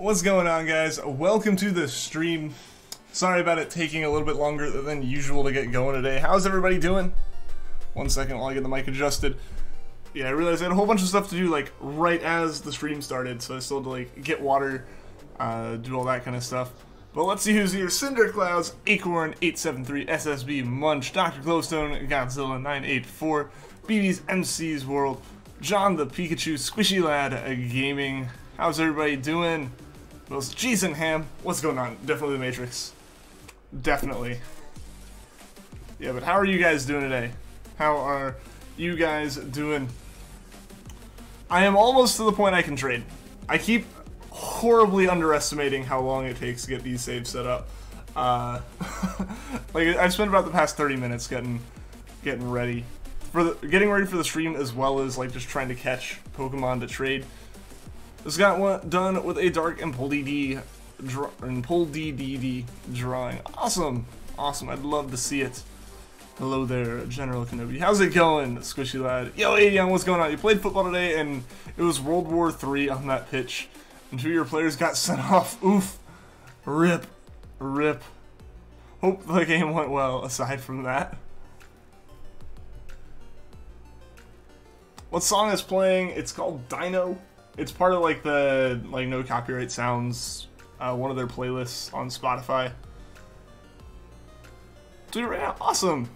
What's going on, guys? Welcome to the stream. Sorry about it taking a little bit longer than usual to get going today. How's everybody doing? 1 second while I get the mic adjusted. Yeah, I realized I had a whole bunch of stuff to do like right as the stream started, so I still had to like get water, do all that kind of stuff. But let's see who's here. Cinderclouds, Acorn, 873, SSB, Munch, Dr. Glowstone, Godzilla, 984, BB's MC's World, John the Pikachu, Squishy Lad, Gaming. How's everybody doing? Well, Jason Ham, what's going on? Definitely the Matrix. Definitely. Yeah, but how are you guys doing today? How are you guys doing? I am almost to the point I can trade. I keep horribly underestimating how long it takes to get these saves set up. Like I've spent about the past 30 minutes getting ready for the stream, as well as like just trying to catch Pokemon to trade. This got one done with a dark and pull DD drawing. Awesome, awesome. I'd love to see it. Hello there, General Kenobi. How's it going, Squishy Lad? Yo, Adion, what's going on? You played football today, and it was World War III on that pitch, and 2 of your players got sent off. Oof. Rip. Rip. Hope the game went well, aside from that. What song is playing? It's called Dino. It's part of like the no copyright sounds, one of their playlists on Spotify. Do it right now. Awesome.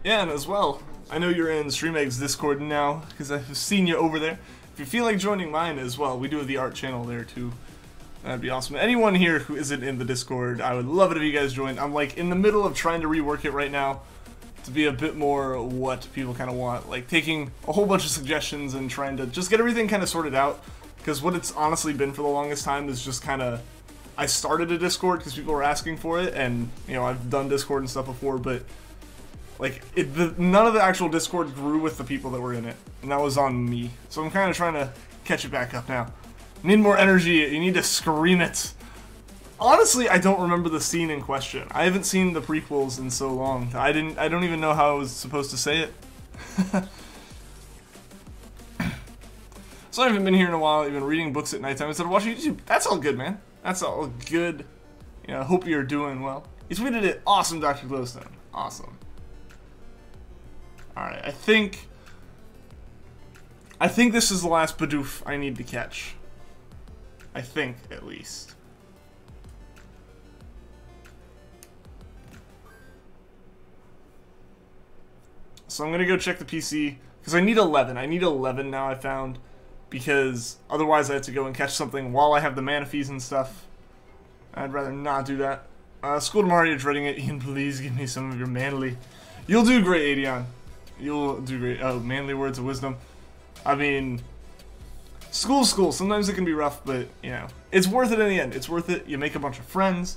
Yeah, and as well, I know you're in StreamEgg's Discord now, because I've seen you over there. If you feel like joining mine as well, we do have the art channel there too. That'd be awesome. Anyone here who isn't in the Discord, I would love it if you guys joined. I'm like in the middle of trying to rework it right now to be a bit more what people kind of want. Like taking a whole bunch of suggestions and trying to just get everything kind of sorted out. Because what it's honestly been for the longest time is just kind of, I started a Discord because people were asking for it, and you know, I've done Discord and stuff before, but like none of the actual Discord grew with the people that were in it, and that was on me. So I'm kind of trying to catch it back up now. Need more energy, you need to scream it. Honestly, I don't remember the scene in question. I haven't seen the prequels in so long. I don't even know how I was supposed to say it. So I haven't been here in a while. I've been reading books at nighttime instead of watching YouTube. That's all good, man. That's all good. You know, I hope you're doing well. You tweeted it. Awesome, Dr. Glowstone. Awesome. Alright, I think this is the last Bidoof I need to catch. I think, at least. So I'm gonna go check the PC, because I need 11. I need 11 now, I found, because otherwise I have to go and catch something while I have the Manaphy's and stuff. I'd rather not do that. School tomorrow, you're dreading it. Ian, please give me some of your manly. You'll do great, Adion. You'll do great. Oh, manly words of wisdom. I mean, school's school. Sometimes it can be rough, but, you know, it's worth it in the end. It's worth it. You make a bunch of friends.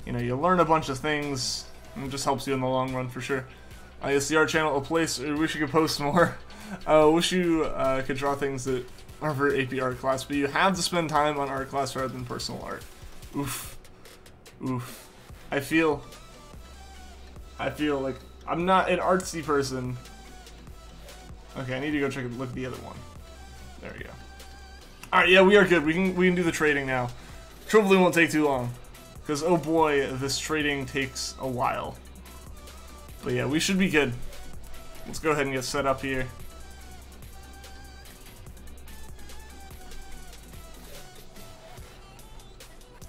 You know, you learn a bunch of things. And it just helps you in the long run, for sure. Is the art channel a place I wish you could post more? Wish you could draw things that are for AP art class, but you have to spend time on art class rather than personal art. Oof. Oof. I feel like I'm not an artsy person. Okay, I need to go look at the other one. There we go. Alright, yeah, we are good. We can do the trading now. Hopefully won't take too long. Because, oh boy, this trading takes a while. But yeah, we should be good. Let's go ahead and get set up here.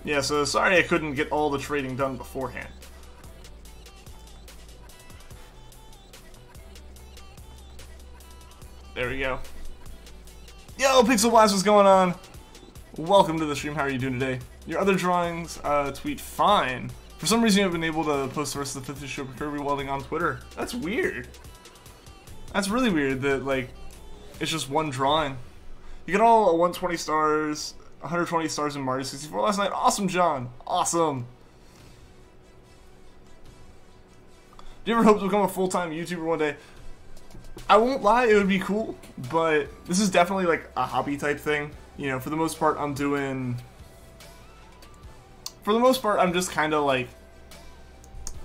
Yeah, so sorry I couldn't get all the trading done beforehand. There we go. Yo, Pixel Blast, what's going on? Welcome to the stream. How are you doing today? Your other drawings tweet fine. For some reason, you haven't been able to post the rest of the 50th show for Kirby welding on Twitter. That's weird. That's really weird that, like, it's just one drawing. You get all 120 stars, 120 stars in Mario 64 last night. Awesome, John. Awesome. Do you ever hope to become a full-time YouTuber one day? I won't lie, it would be cool, but this is definitely like a hobby type thing. You know, for the most part, I'm just kind of like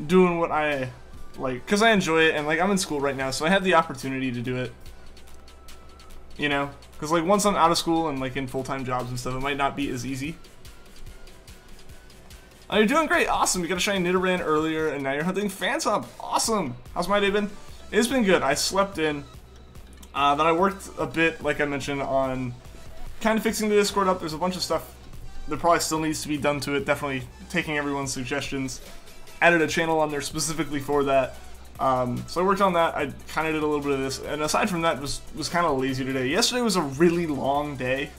doing what I like, because I enjoy it, and like I'm in school right now, so I have the opportunity to do it. You know, because like once I'm out of school and like in full-time jobs and stuff, it might not be as easy. Oh, you're doing great, awesome. You got a shiny Nidoran earlier, and now you're hunting Phantom. Awesome. How's my day been? It's been good. I slept in. Then I worked a bit, like I mentioned, on kind of fixing the Discord up. There's a bunch of stuff that probably still needs to be done to it. Definitely taking everyone's suggestions. Added a channel on there specifically for that. So I worked on that. I kind of did a little bit of this, and aside from that, was kind of lazy today. Yesterday was a really long day,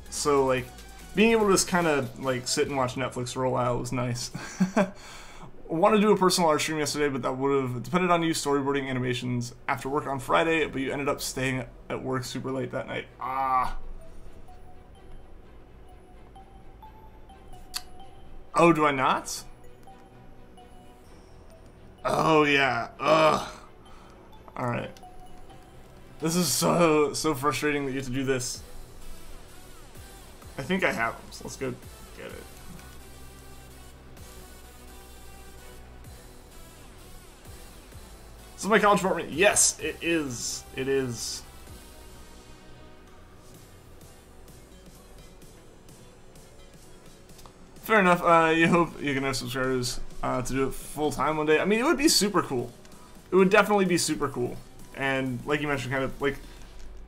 so like being able to just kind of like sit and watch Netflix for a while was nice. Wanted to do a personal art stream yesterday, but that would have depended on you storyboarding animations after work on Friday. But you ended up staying at work super late that night. Ah. Oh, do I not? Oh yeah. Ugh. All right. This is so frustrating that you have to do this. I think I have them, so let's go get it. This is my college apartment. Yes, it is. It is. Fair enough. You hope you can have subscribers to do it full time one day. I mean, it would be super cool. It would definitely be super cool. And like you mentioned, kind of like,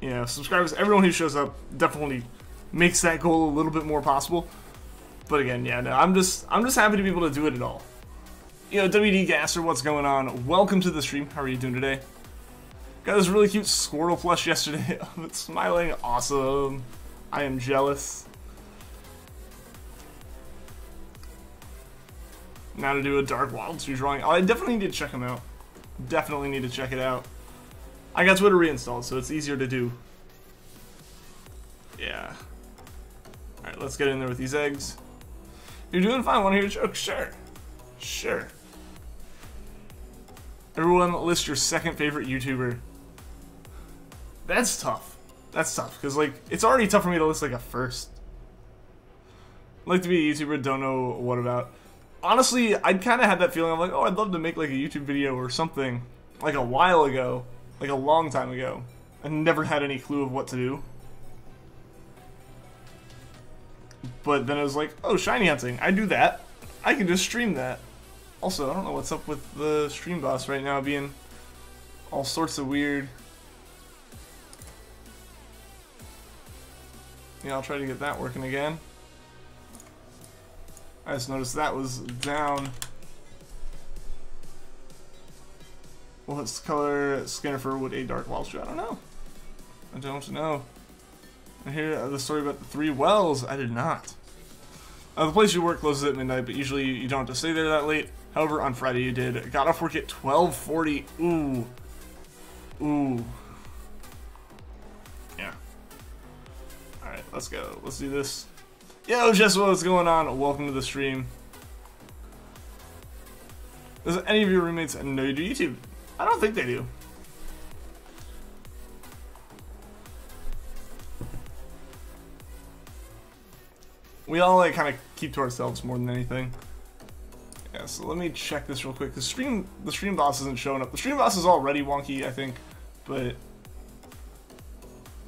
you know, subscribers. Everyone who shows up definitely makes that goal a little bit more possible. But again, yeah, no, I'm just happy to be able to do it at all. You know, WD Gasser, what's going on? Welcome to the stream. How are you doing today? Got this really cute Squirtle plush yesterday. It's smiling. Awesome. I am jealous. Now to do a Dark Wild 2 drawing. I definitely need to check them out. Definitely need to check it out. I got Twitter reinstalled, so it's easier to do. Yeah. Alright, let's get in there with these eggs. You're doing fine. Want to hear a joke? Sure. Sure. Everyone list your second favorite YouTuber. That's tough. That's tough, because like it's already tough for me to list like a first. I'd like to be a YouTuber, don't know what about. Honestly, I'd kind of had that feeling. I'm like, oh, I'd love to make like a YouTube video or something like a while ago, like a long time ago. I never had any clue of what to do. But then it was like, oh, shiny hunting. I do that. I can just stream that. Also, I don't know what's up with the stream boss right now being all sorts of weird. Yeah, I'll try to get that working again. I just noticed that was down. What's the color Skinnifer would a Dark Wild shoe? I don't know. I don't know. I hear the story about the 3 wells. I did not. The place you work closes at midnight, but usually you don't have to stay there that late. However, on Friday you did. Got off work at 12:40. Ooh. Ooh. Yeah. Alright, let's go. Let's do this. Yo, Jess, what's going on? Welcome to the stream. Does any of your roommates know you do YouTube? I don't think they do. We all like kind of keep to ourselves more than anything. Yeah, so let me check this real quick. The stream boss isn't showing up. The stream boss is already wonky, I think, but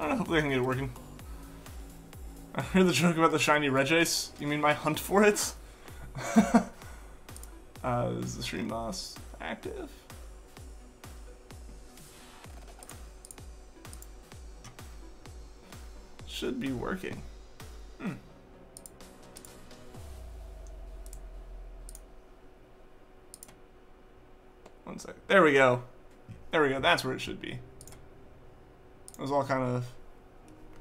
I don't know. Hopefully I can get it working. I heard the joke about the shiny Regice. You mean my hunt for it? Is the stream boss active? Should be working. One sec. There we go. There we go. That's where it should be. It was all kind of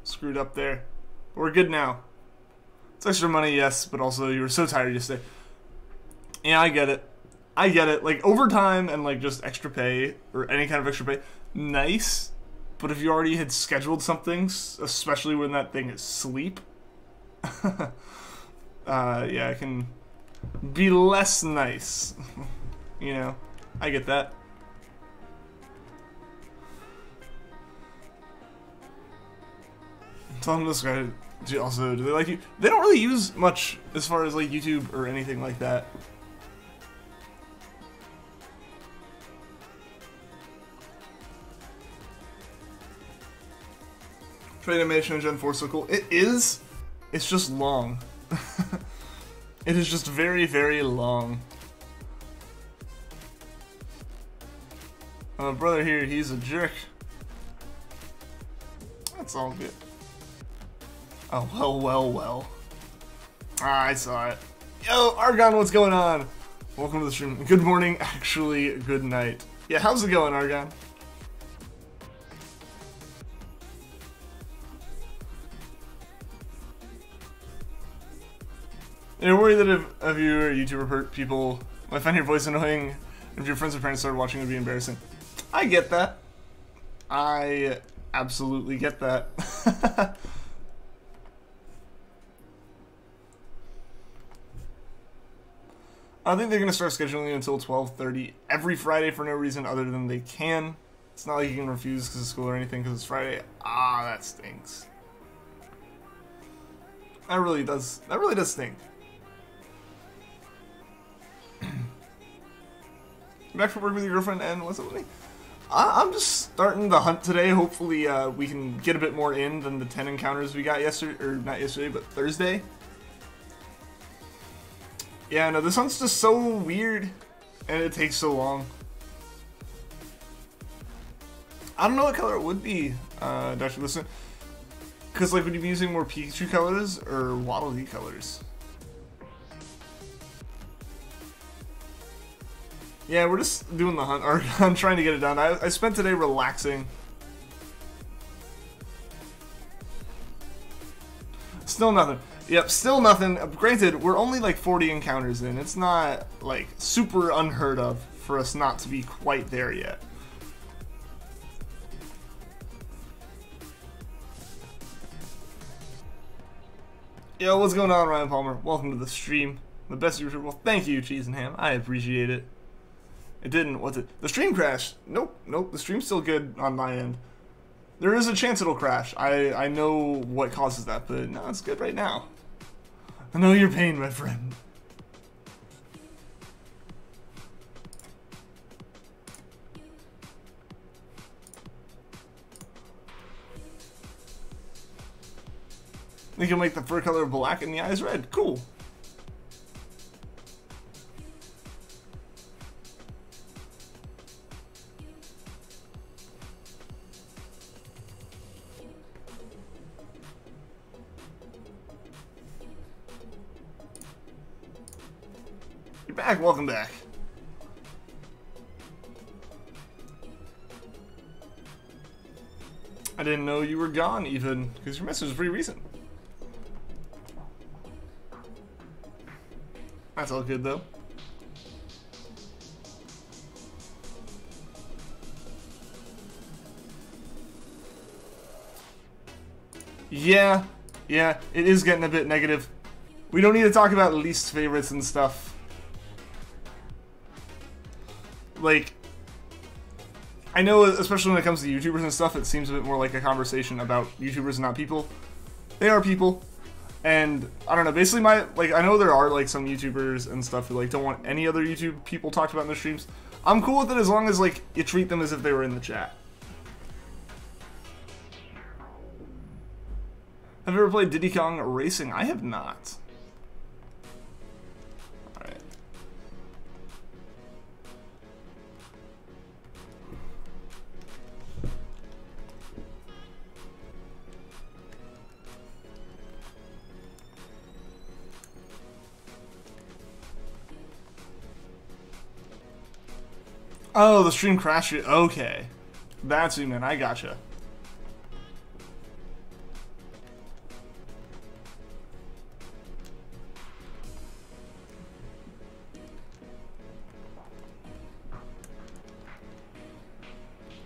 screwed up there. But we're good now. It's extra money, yes, but also you were so tired yesterday. Yeah, I get it. I get it. Like, overtime and, like, just extra pay, or any kind of extra pay, nice. But if you already had scheduled something, especially when that thing is sleep, yeah, it can be less nice. You know, I get that. Tell them this guy. Also, do they like you? They don't really use much as far as like YouTube or anything like that. Trade animation in Gen 4 is so cool. It is. It's just long. It is just very, very long. My brother here, he's a jerk. That's all good. Oh, well, well, well. Ah, I saw it. Yo, Argon, what's going on? Welcome to the stream. Good morning, actually, good night. Yeah, how's it going, Argon? You're worried that if you or YouTuber people might find your voice annoying, if your friends or parents started watching, it would be embarrassing. I get that. I absolutely get that. I think they're going to start scheduling it until 12:30 every Friday for no reason other than they can. It's not like you can refuse because of school or anything because it's Friday. Ah, that stinks. That really does stink. Back from work with your girlfriend, and what's up with me? I'm just starting the hunt today. Hopefully we can get a bit more in than the 10 encounters we got yesterday, or not yesterday, but Thursday. Yeah, no, this hunt's just so weird, and it takes so long. I don't know what color it would be, Dr. Listen. Because, like, would you be using more Pikachu colors or Waddle Dee colors? Yeah, we're just doing the hunt. I'm trying to get it done. I spent today relaxing. Still nothing. Yep, still nothing. Granted, we're only like 40 encounters in. It's not like super unheard of for us not to be quite there yet. Yo, what's going on, Ryan Palmer? Welcome to the stream. The best YouTuber. Well, thank you, Cheese and Ham. I appreciate it. It didn't. What's it? The stream crashed. Nope. The stream's still good on my end. There is a chance it'll crash. I know what causes that, but no, it's good right now. I know your pain, my friend. You can make the fur color black and the eyes red. Cool. You're back. Welcome back. I didn't know you were gone even, because your message was pretty recent. That's all good though. Yeah, it is getting a bit negative. We don't need to talk about least favorites and stuff. Like, I know, especially when it comes to YouTubers and stuff, it seems a bit more like a conversation about YouTubers and not people. They are people. And, I don't know, basically I know there are, like, some YouTubers and stuff who, like, don't want any other YouTube people talked about in their streams. I'm cool with it as long as, like, you treat them as if they were in the chat. Have you ever played Diddy Kong Racing? I have not. Alright. Oh, the stream crashed. Okay. That's what you meant. I gotcha.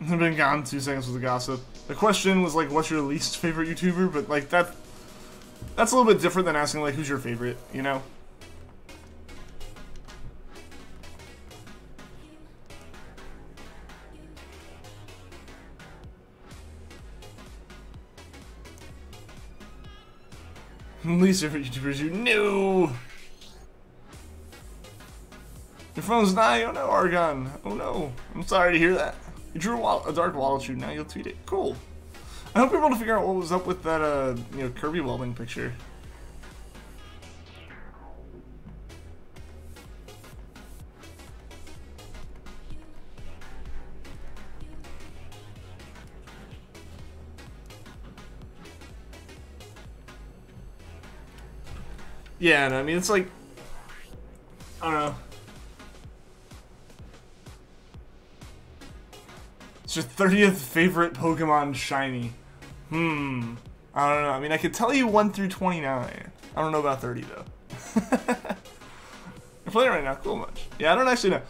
I've been gone 2 seconds with the gossip. The question was like, what's your least favorite YouTuber? But like that's a little bit different than asking like, who's your favorite, you know? Least favorite YouTubers you knew. Your phone's dying. Oh no, Argon. Oh no. I'm sorry to hear that. You drew a dark Waddle Chew. Now you'll tweet it. Cool. I hope you're able to figure out what was up with that, you know, Kirby welding picture. Yeah, and I mean, it's like, I don't know. It's your 30th favorite Pokemon shiny. I don't know. I mean, I could tell you 1 through 29. I don't know about 30, though. You're playing right now? Cool much. Yeah, I don't actually know.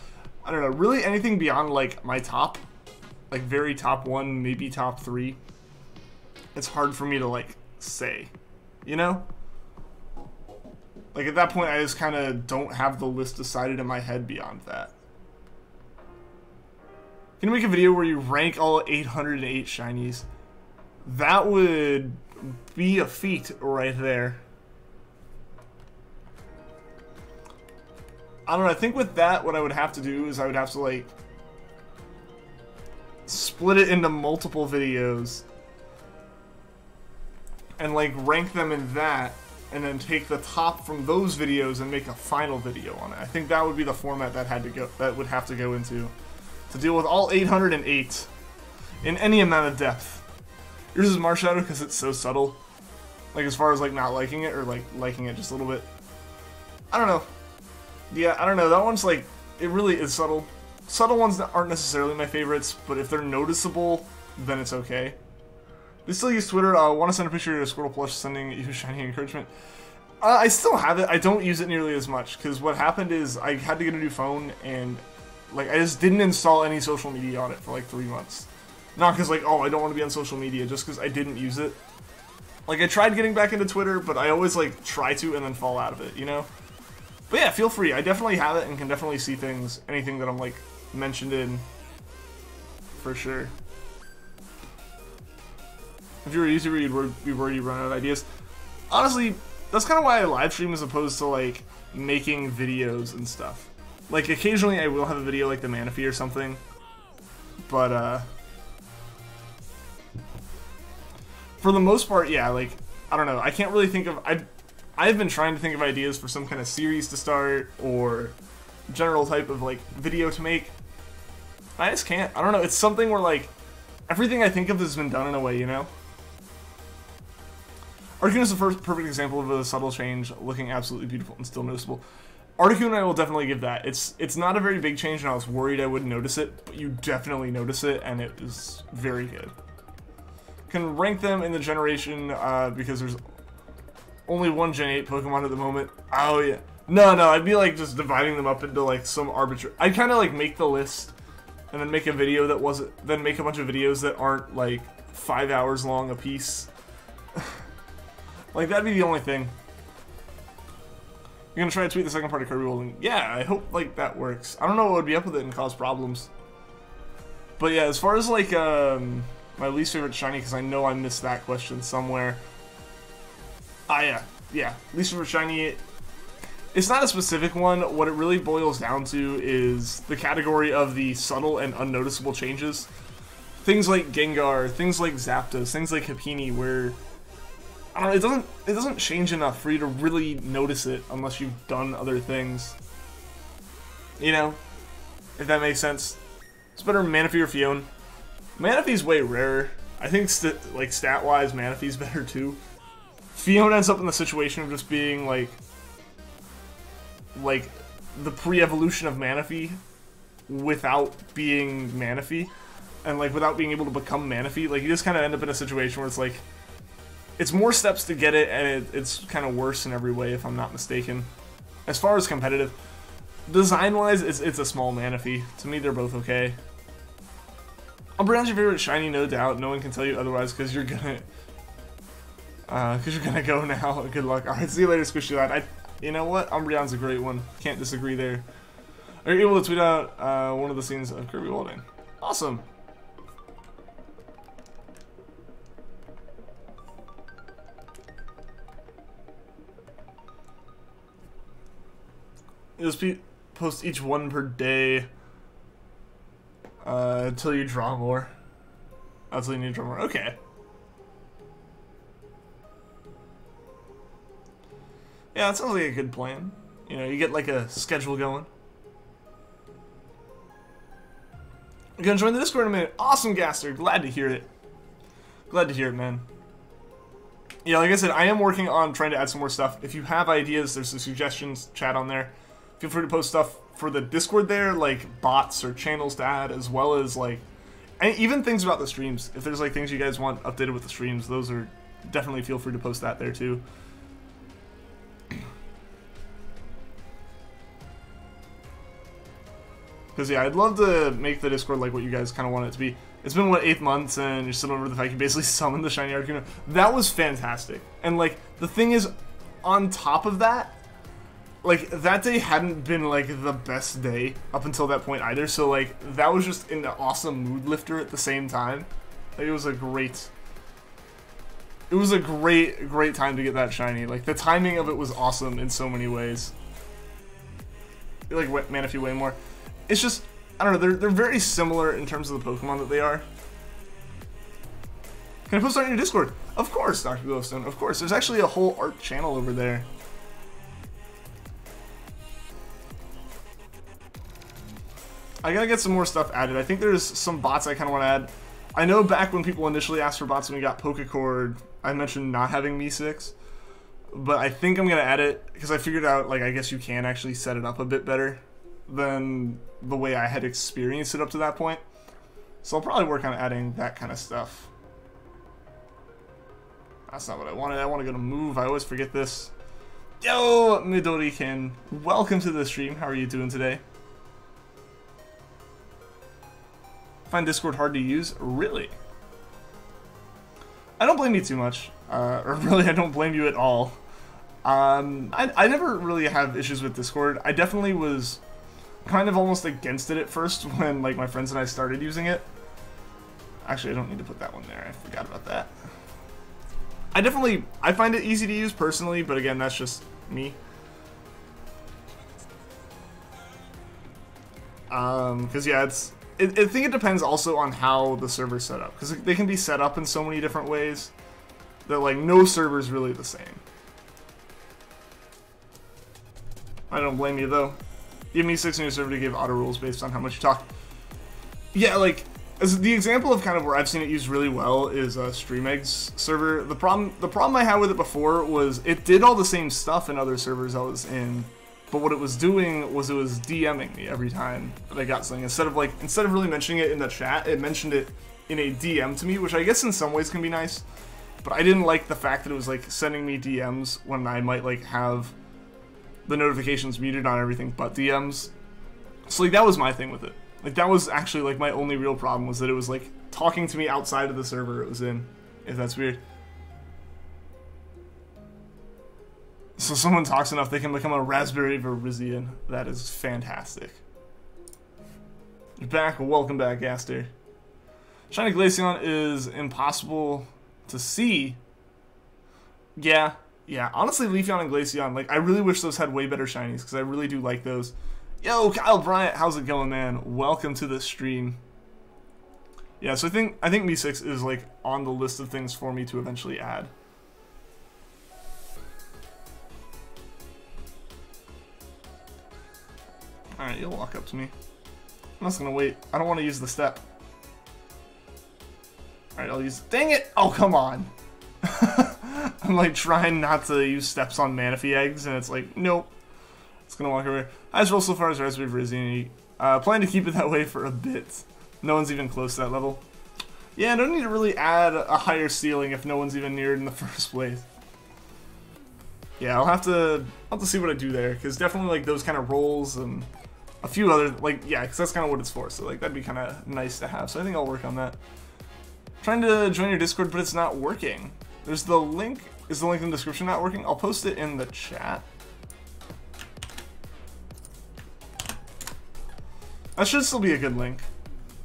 I don't know. Really, anything beyond, like, my top, like, very top 1, maybe top 3, it's hard for me to, like, say. You know? Like, at that point, I just kind of don't have the list decided in my head beyond that. Can you make a video where you rank all 808 shinies? That would be a feat right there. I don't know, I think with that, what I would have to do is I would have to, like, split it into multiple videos. And, like, rank them in that. And then take the top from those videos and make a final video on it. I think that would be the format that would have to go into to deal with all 808 in any amount of depth. Yours is Marshadow because it's so subtle. Like, as far as, like, not liking it or, like, liking it just a little bit. I don't know. Yeah, I don't know. That one's, like, it really is subtle. Subtle ones aren't necessarily my favorites, but if they're noticeable, then it's okay. They still use Twitter. Want to send a picture of a Squirtle plush sending you shiny encouragement. I still have it. I don't use it nearly as much because what happened is I had to get a new phone and like I just didn't install any social media on it for like 3 months. Not because like, oh, I don't want to be on social media, just because I didn't use it. Like I tried getting back into Twitter, but I always like try to and then fall out of it, you know? But yeah, feel free. I definitely have it and can definitely see things, anything that I'm like mentioned in, for sure. If you were a YouTuber, you'd already run out of ideas. Honestly, that's kind of why I live stream as opposed to, like, making videos and stuff. Like, occasionally I will have a video like the Manaphy or something. But, for the most part, yeah, like, I don't know. I can't really think of... I've been trying to think of ideas for some kind of series to start or general type of, like, video to make. I just can't. I don't know. It's something where, like, everything I think of has been done in a way, you know? Articuno is the first perfect example of a subtle change, looking absolutely beautiful and still noticeable. Articuno, I will definitely give that. It's not a very big change, and I was worried I wouldn't notice it, but you definitely notice it, and it is very good. Can rank them in the generation, because there's only one Gen 8 Pokemon at the moment. Oh, yeah. No, I'd be, like, just dividing them up into, like, some arbitrary... I'd kind of, like, make the list, and then make a video that wasn't... Then make a bunch of videos that aren't, like, 5 hours long a piece. Like, that'd be the only thing. You're gonna try to tweet the second part of Kirby Welding. Yeah, I hope, like, that works. I don't know what would be up with it and cause problems. But yeah, as far as, like, my least favorite shiny, because I know I missed that question somewhere. Yeah. Least favorite shiny. It's not a specific one. What it really boils down to is the category of the subtle and unnoticeable changes. Things like Gengar, things like Zapdos, things like Hippowdon, where... I don't know, it doesn't change enough for you to really notice it unless you've done other things. You know? If that makes sense. It's better Manaphy or Fiona. Manaphy's way rarer. I think like stat-wise, Manaphy's better too. Fiona ends up in the situation of just being like the pre-evolution of Manaphy without being Manaphy. And like without being able to become Manaphy. Like you just kind of end up in a situation where it's like it's more steps to get it, and it's kind of worse in every way, if I'm not mistaken. As far as competitive, design-wise, it's a small Manaphy. To me, they're both okay. Umbreon's your favorite shiny, no doubt. No one can tell you otherwise, because you're gonna go now. Good luck. All right, see you later, Squishy Lad. You know what? Umbreon's a great one. Can't disagree there. Are you able to tweet out one of the scenes of Kirby Welding? Awesome. You just post each one per day until you draw more. Until you need to draw more. Okay. Yeah, that sounds like a good plan. You know, you get like a schedule going. You're gonna join the Discord in a minute. Awesome, Gaster. Glad to hear it. Glad to hear it, man. Yeah, like I said, I am working on trying to add some more stuff. If you have ideas, there's some suggestions, chat on there. Feel free to post stuff for the Discord there, like bots or channels to add, as well as like, and even things about the streams. If there's like things you guys want updated with the streams, those are definitely feel free to post that there too. Because yeah, I'd love to make the Discord like what you guys kind of want it to be. It's been, what, 8 months, and you're still over the fact you basically summoned the shiny Articuno. That was fantastic. And, like, the thing is, on top of that, like, that day hadn't been, like, the best day up until that point either. So, like, that was just an awesome mood lifter at the same time. Like, it was a great... It was a great time to get that shiny. Like, the timing of it was awesome in so many ways. I like Manaphy way more. It's just... I don't know, they're very similar in terms of the Pokemon that they are. Can I post on your Discord? Of course, Dr. Glowstone, of course. There's actually a whole art channel over there. I gotta get some more stuff added. I think there's some bots I kind of want to add. I know back when people initially asked for bots when we got Pokecord, I mentioned not having Mi-6. But I think I'm gonna add it, because I figured out, like, I guess you can actually set it up a bit better than the way I had experienced it up to that point. So I'll probably work on adding that kind of stuff. That's not what I wanted. I want to go to move. I always forget this. Yo, Midori-kin. Welcome to the stream. How are you doing today? Find Discord hard to use? Really? I don't blame you too much. Or really, I don't blame you at all. I never really have issues with Discord. I definitely was kind of almost against it at first when like my friends and I started using it. Actually, I don't need to put that one there. I forgot about that. I find it easy to use personally, but again, that's just me. Because yeah, I think it depends also on how the server's set up, because they can be set up in so many different ways that like no server's really the same. I don't blame you though. Give me 6 in your server to give auto rules based on how much you talk. Yeah, like, as the example of kind of where I've seen it used really well is Stream Eggs server. The problem I had with it before was it did all the same stuff in other servers I was in, but what it was doing was it was DMing me every time that I got something. Instead of really mentioning it in the chat, it mentioned it in a DM to me, which I guess in some ways can be nice. But I didn't like the fact that it was like sending me DMs when I might like have the notifications muted on everything but DMs. So like that was my thing with it. Like that was actually like my only real problem, was that it was like talking to me outside of the server it was in, if that's weird. So someone talks enough they can become a Raspberry Virizion. That is fantastic. You're back, welcome back, Gaster. Shiny Glaceon is impossible to see. Yeah, honestly, Leafeon and Glaceon, like, I really wish those had way better shinies, because I really do like those. Yo, Kyle Bryant, how's it going, man? Welcome to the stream. Yeah, so I think Mi-6 is, like, on the list of things for me to eventually add. Alright, you'll walk up to me. I'm just gonna wait. I don't want to use the step. Alright, I'll use... Dang it! Oh, come on! I'm like trying not to use steps on Manaphy Eggs, and it's like, nope. It's gonna walk over. Highest roll so far is Raspberry Virizion. Plan to keep it that way for a bit. No one's even close to that level. Yeah, I don't need to really add a higher ceiling if no one's even near it in the first place. Yeah, I'll have to see what I do there, because definitely like those kind of rolls and a few other, like, yeah, because that's kind of what it's for. So like that'd be kind of nice to have. So I think I'll work on that. Trying to join your Discord, but it's not working. There's the link. Is the link in the description not working? I'll post it in the chat. That should still be a good link.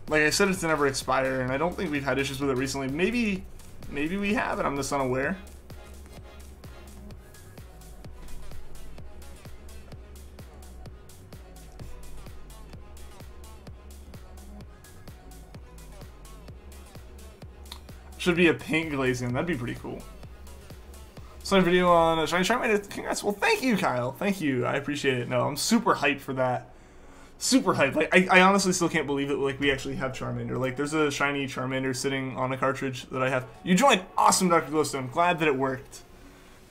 Like I said, it's to never expire, and I don't think we've had issues with it recently. Maybe we have, and I'm just unaware. Should be a pink Glaceon. That'd be pretty cool. Saw a video on a Shiny Charmander. Congrats. Well, thank you, Kyle. Thank you. I appreciate it. No, I'm super hyped for that. Super hyped. Like, I honestly still can't believe it. Like, we actually have Charmander. Like, there's a shiny Charmander sitting on a cartridge that I have. You joined. Awesome, Dr. Glowstone. Glad that it worked.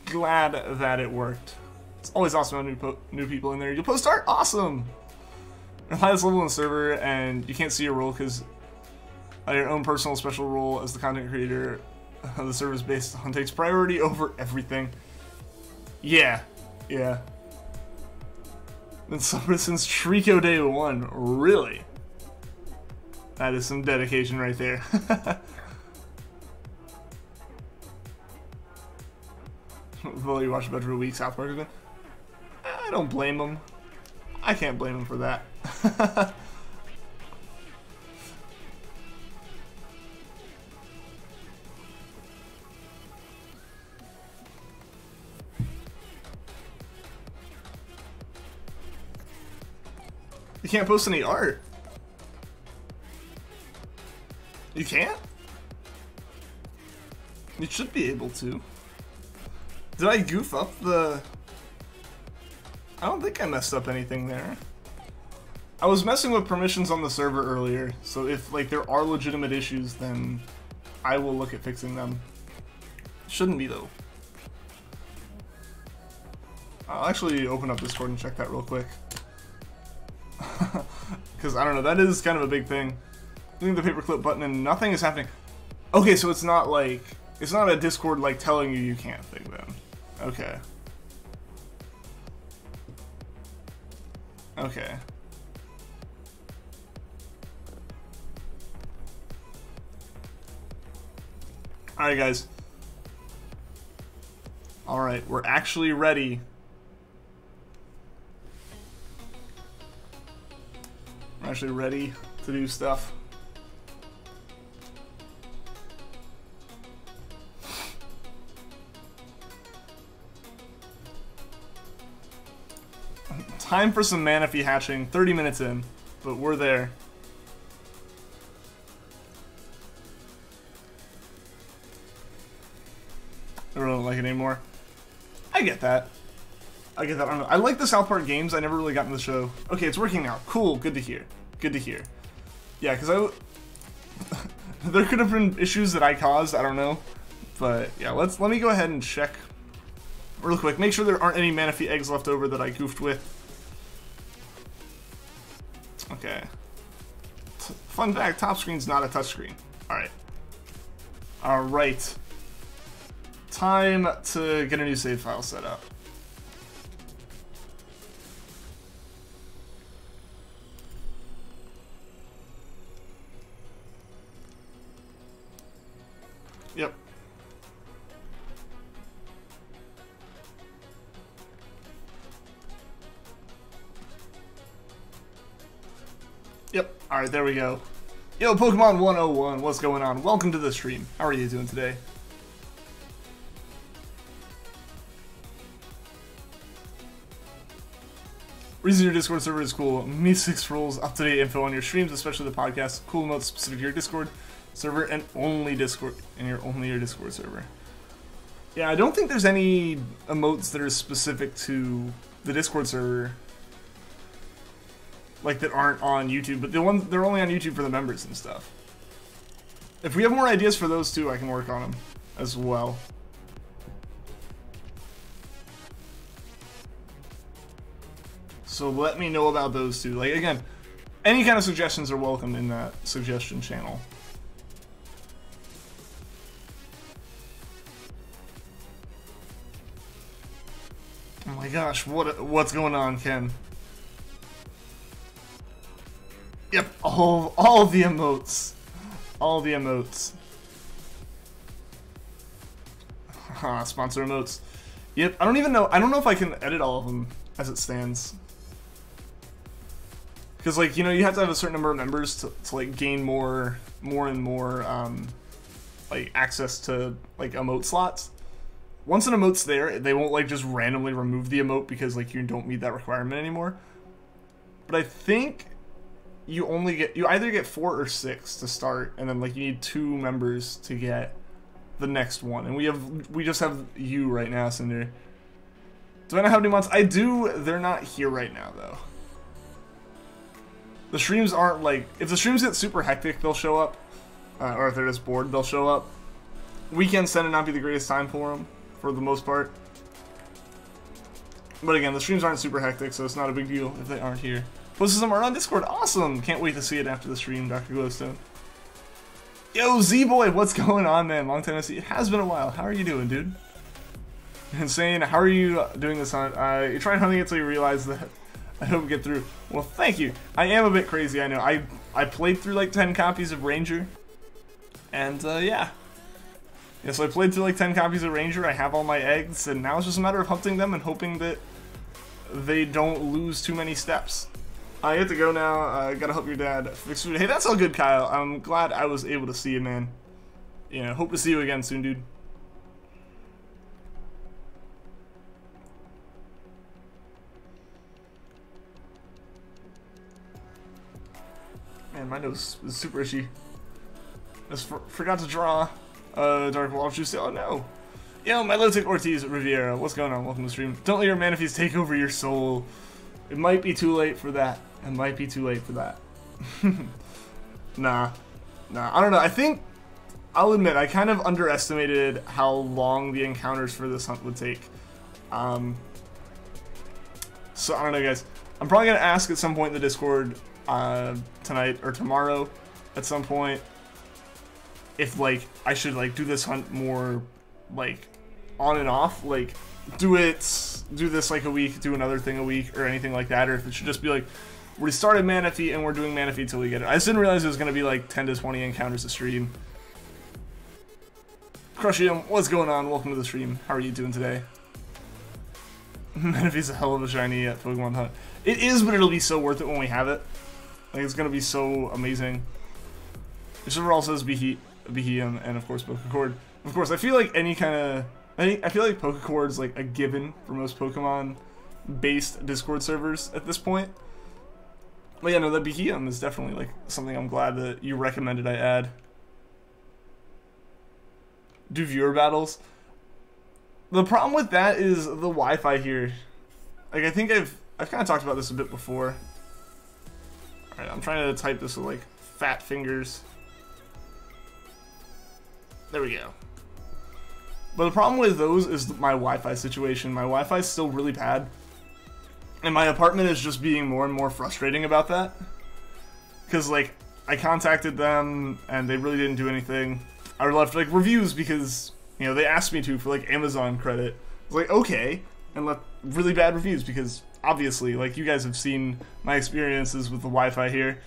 Glad that it worked. It's always awesome to have new people in there. You'll post art. Awesome. Highest level in the server, and you can't see your role because your own personal special role as the content creator of the server is based on takes priority over everything. Yeah. Yeah. Been summoned since Treecko Day 1. Really? That is some dedication right there. Well, you watched about for a week, South Park again? I don't blame him. I can't blame him for that. You can't post any art. You can't? You should be able to. Did I goof up the... I don't think I messed up anything there. I was messing with permissions on the server earlier, so if like there are legitimate issues, then I will look at fixing them. Shouldn't be though. I'll actually open up Discord and check that real quick. Because, I don't know, that is kind of a big thing. Doing the paperclip button and nothing is happening. Okay, so it's not like... It's not a Discord, like, telling you can't thing, then. Okay. Okay. Alright, guys. Alright, we're actually ready. We're actually ready to do stuff. Time for some Manaphy hatching. 30 minutes in, but we're there. I really don't like it anymore. I get that. I get that. I don't know. I like the South Park games. I never really got into the show. Okay, it's working now. Cool. Good to hear. Good to hear. Yeah, because there could have been issues that I caused. I don't know. But yeah, let me go ahead and check real quick. Make sure there aren't any Manaphy eggs left over that I goofed with. Okay. Fun fact, top screen's not a touchscreen. Alright. Alright. Time to get a new save file set up. Yep. Yep. Alright, there we go. Yo, Pokemon 101, what's going on? Welcome to the stream. How are you doing today? Reason your Discord server is cool. Me6 rules, up-to-date info on your streams, especially the podcast. Cool emotes specific to your Discord server and only Discord, and only your Discord server. Yeah, I don't think there's any emotes that are specific to the Discord server, like that aren't on YouTube, but they're only on YouTube for the members and stuff. If we have more ideas for those too, I can work on them as well. So let me know about those two. Like, again, any kind of suggestions are welcome in that suggestion channel. Oh my gosh, what's going on, Ken? Yep, all the emotes. All the emotes. Sponsor emotes. Yep, I don't even know. I don't know if I can edit all of them as it stands. Because, like, you know, you have to have a certain number of members to like, gain more and more, like, access to, like, emote slots. Once an emote's there, they won't, like, just randomly remove the emote because, like, you don't meet that requirement anymore. But I think you either get 4 or 6 to start, and then, like, you need 2 members to get the next one. And we just have you right now, Cinder. Do I know how many months? I do. They're not here right now, though. The streams aren't like... If the streams get super hectic, they'll show up. Or if they're just bored, they'll show up. Weekends tend to not be the greatest time for them, for the most part. But again, the streams aren't super hectic, so it's not a big deal if they aren't here. Posted some art on Discord. Awesome! Can't wait to see it after the stream, Dr. Glowstone. Yo, Z-Boy, what's going on, man? Long time no see. It has been a while. How are you doing, dude? Insane. How are you doing this hunt? You tried hunting it until you realize that I hope we get through. Well, thank you. I am a bit crazy, I know. I played through like 10 copies of Ranger. And, yeah. Yeah, so I played through like 10 copies of Ranger. I have all my eggs, and now it's just a matter of hunting them and hoping that they don't lose too many steps. I have to go now. I gotta help your dad fix food. Hey, that's all good, Kyle. I'm glad I was able to see you, man. You know, hope to see you again soon, dude. Man, my nose is super itchy. Just forgot to draw Dark Wall Juice. Oh no. Yo, my Lotic Ortiz Riviera. What's going on? Welcome to the stream. Don't let your Manaphy's take over your soul. It might be too late for that. It might be too late for that. Nah. I don't know. I think, I'll admit, I kind of underestimated how long the encounters for this hunt would take. So, I don't know, guys. I'm probably going to ask at some point in the Discord tonight or tomorrow at some point if, like, I should, like, do this hunt more, like, on and off. Like, do this, like, a week, do another thing a week, or anything like that. Or if it should just be, like, we started Manaphy and we're doing Manaphy till we get it. I just didn't realize it was going to be like 10 to 20 encounters a stream. Crushium, what's going on? Welcome to the stream. How are you doing today? Manaphy's a hell of a shiny at Pokemon Hunt. It is, but it'll be so worth it when we have it. Like, it's going to be so amazing. Your server also says Beheem and of course Pokecord. Of course, I feel like any kind of... I feel like Pokecord's like a given for most Pokemon-based Discord servers at this point. But yeah, no, the Beheem is definitely like something I'm glad that you recommended I add. Do viewer battles. The problem with that is the Wi-Fi here. Like, I think I've kind of talked about this a bit before. Alright, I'm trying to type this with like fat fingers. There we go. But the problem with those is my Wi-Fi situation. My Wi-Fi is still really bad. And my apartment is just being more and more frustrating about that. Because, like, I contacted them, and they really didn't do anything. I left, like, reviews because, you know, they asked me to for, like, Amazon credit. I was like, okay. And left really bad reviews because, obviously, like, you guys have seen my experiences with the Wi-Fi here.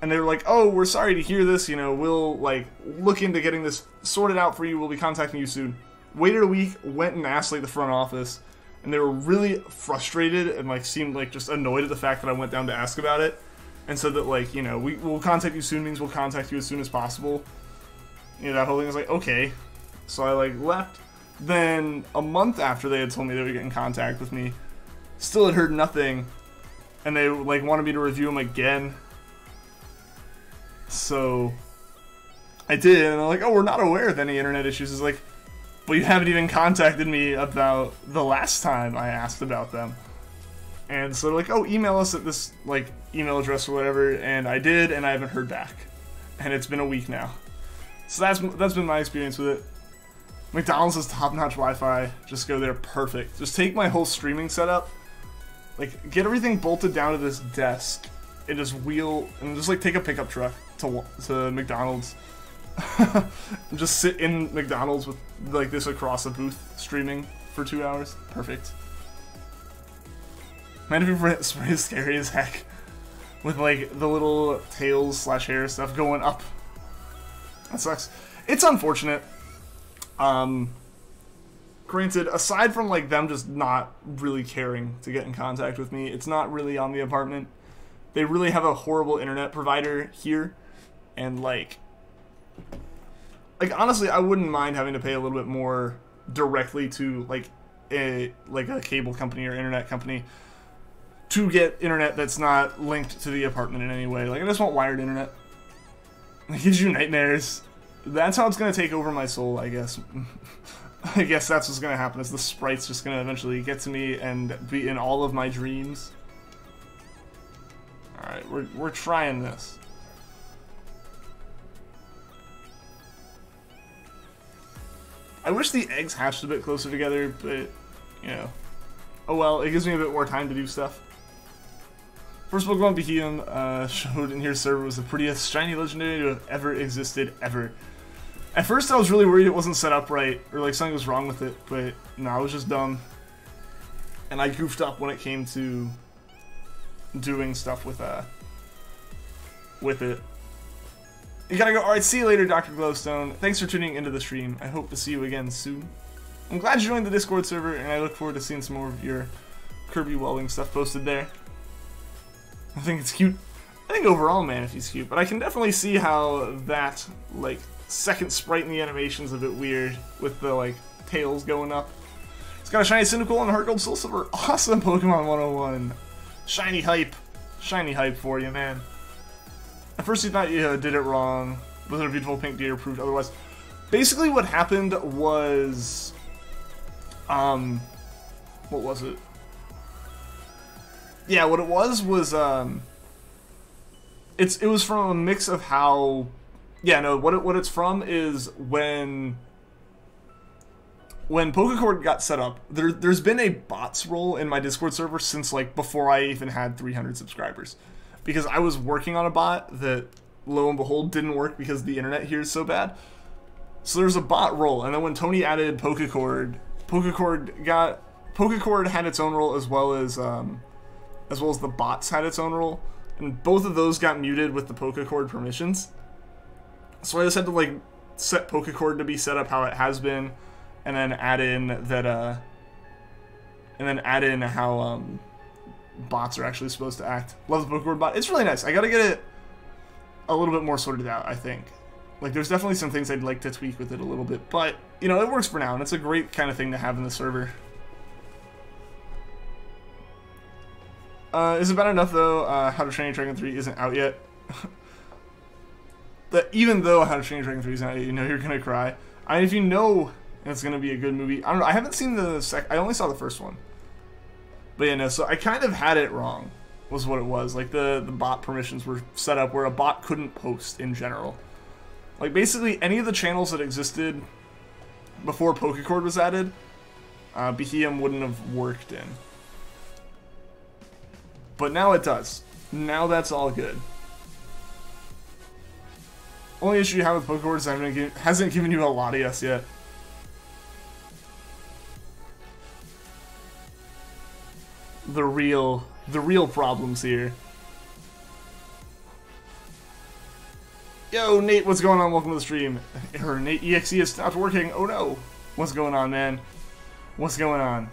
And they were like, oh, we're sorry to hear this. You know, we'll, like, look into getting this sorted out for you. We'll be contacting you soon. Waited a week, went and asked, like, the front office. And they were really frustrated and, like, seemed, like, just annoyed at the fact that I went down to ask about it. And said that, like, you know, we'll contact you soon means we'll contact you as soon as possible. You know, that whole thing was like, okay. So I, like, left. Then, a month after they had told me they would get in contact with me, still had heard nothing. And they, like, wanted me to review them again. So, I did. And they're like, oh, we're not aware of any internet issues. It's like, but you haven't even contacted me about the last time I asked about them. And so they're like, oh, email us at this, like, email address or whatever. And I did, and I haven't heard back. And it's been a week now. So that's been my experience with it. McDonald's has top-notch Wi-Fi. Just go there, perfect. Just take my whole streaming setup, like, get everything bolted down to this desk, and just wheel, and just, like, take a pickup truck to McDonald's. Just sit in McDonald's with, like, this across a booth streaming for 2 hours. Perfect. Manaphy spray is scary as heck. With, like, the little tails / hair stuff going up. That sucks. It's unfortunate. Granted, aside from, like, them just not really caring to get in contact with me, it's not really on the apartment. They really have a horrible internet provider here. And, like, honestly, I wouldn't mind having to pay a little bit more directly to, like a cable company or internet company to get internet that's not linked to the apartment in any way. Like, I just want wired internet. It gives you nightmares. That's how it's gonna take over my soul, I guess. I guess that's what's gonna happen, is the sprite's just gonna eventually get to me and be in all of my dreams. Alright, we're trying this. I wish the eggs hatched a bit closer together, but, you know. Oh well, it gives me a bit more time to do stuff. First Pokemon Behemoth showed in your server was the prettiest shiny legendary to have ever existed, ever. At first I was really worried it wasn't set up right, or like something was wrong with it, but no, I was just dumb. And I goofed up when it came to doing stuff with it. You gotta go. Alright, see you later, Dr. Glowstone. Thanks for tuning into the stream. I hope to see you again soon. I'm glad you joined the Discord server, and I look forward to seeing some more of your Kirby welding stuff posted there. I think it's cute. I think overall Manaphy's cute, but I can definitely see how that, like, second sprite in the animation's a bit weird with the, like, tails going up. It's got a shiny Cyndaquil and Heart Gold Soul Silver. Awesome, Pokemon 101. Shiny hype. Shiny hype for you, man. At first you thought you did it wrong, but then a beautiful pink deer proved otherwise. Basically what happened was... what was it? Yeah, what it was, it was from a mix of how... Yeah, no, what it's from is when Pokecord got set up, there's been a bots role in my Discord server since, like, before I even had 300 subscribers. Because I was working on a bot that, lo and behold, didn't work because the internet here is so bad. So there's a bot role, and then when Tony added Pokecord had its own role as well as the bots had its own role, and both of those got muted with the Pokecord permissions. So I just had to, like, set Pokecord to be set up how it has been, and then add in that how bots are actually supposed to act. Love the Pokecord bot. It's really nice. I gotta get it a little bit more sorted out, I think. Like, there's definitely some things I'd like to tweak with it a little bit, but, you know, it works for now, and it's a great kind of thing to have in the server. Is it bad enough, though, How to Train Your Dragon 3 isn't out yet? That even though How to Train Your Dragon 3 isn't out yet, you know you're gonna cry. I mean, if you know it's gonna be a good movie, I don't know, I haven't seen I only saw the first one. But yeah, no, so I kind of had it wrong, was what it was. Like, the bot permissions were set up where a bot couldn't post in general. Like, basically, any of the channels that existed before Pokecord was added, Behemoth wouldn't have worked in. But now it does. Now that's all good. Only issue you have with Pokecord is it hasn't given you a Latias yet. The real problems here. Yo, Nate, what's going on? Welcome to the stream. Nate EXE has stopped working. Oh no. What's going on, man? What's going on?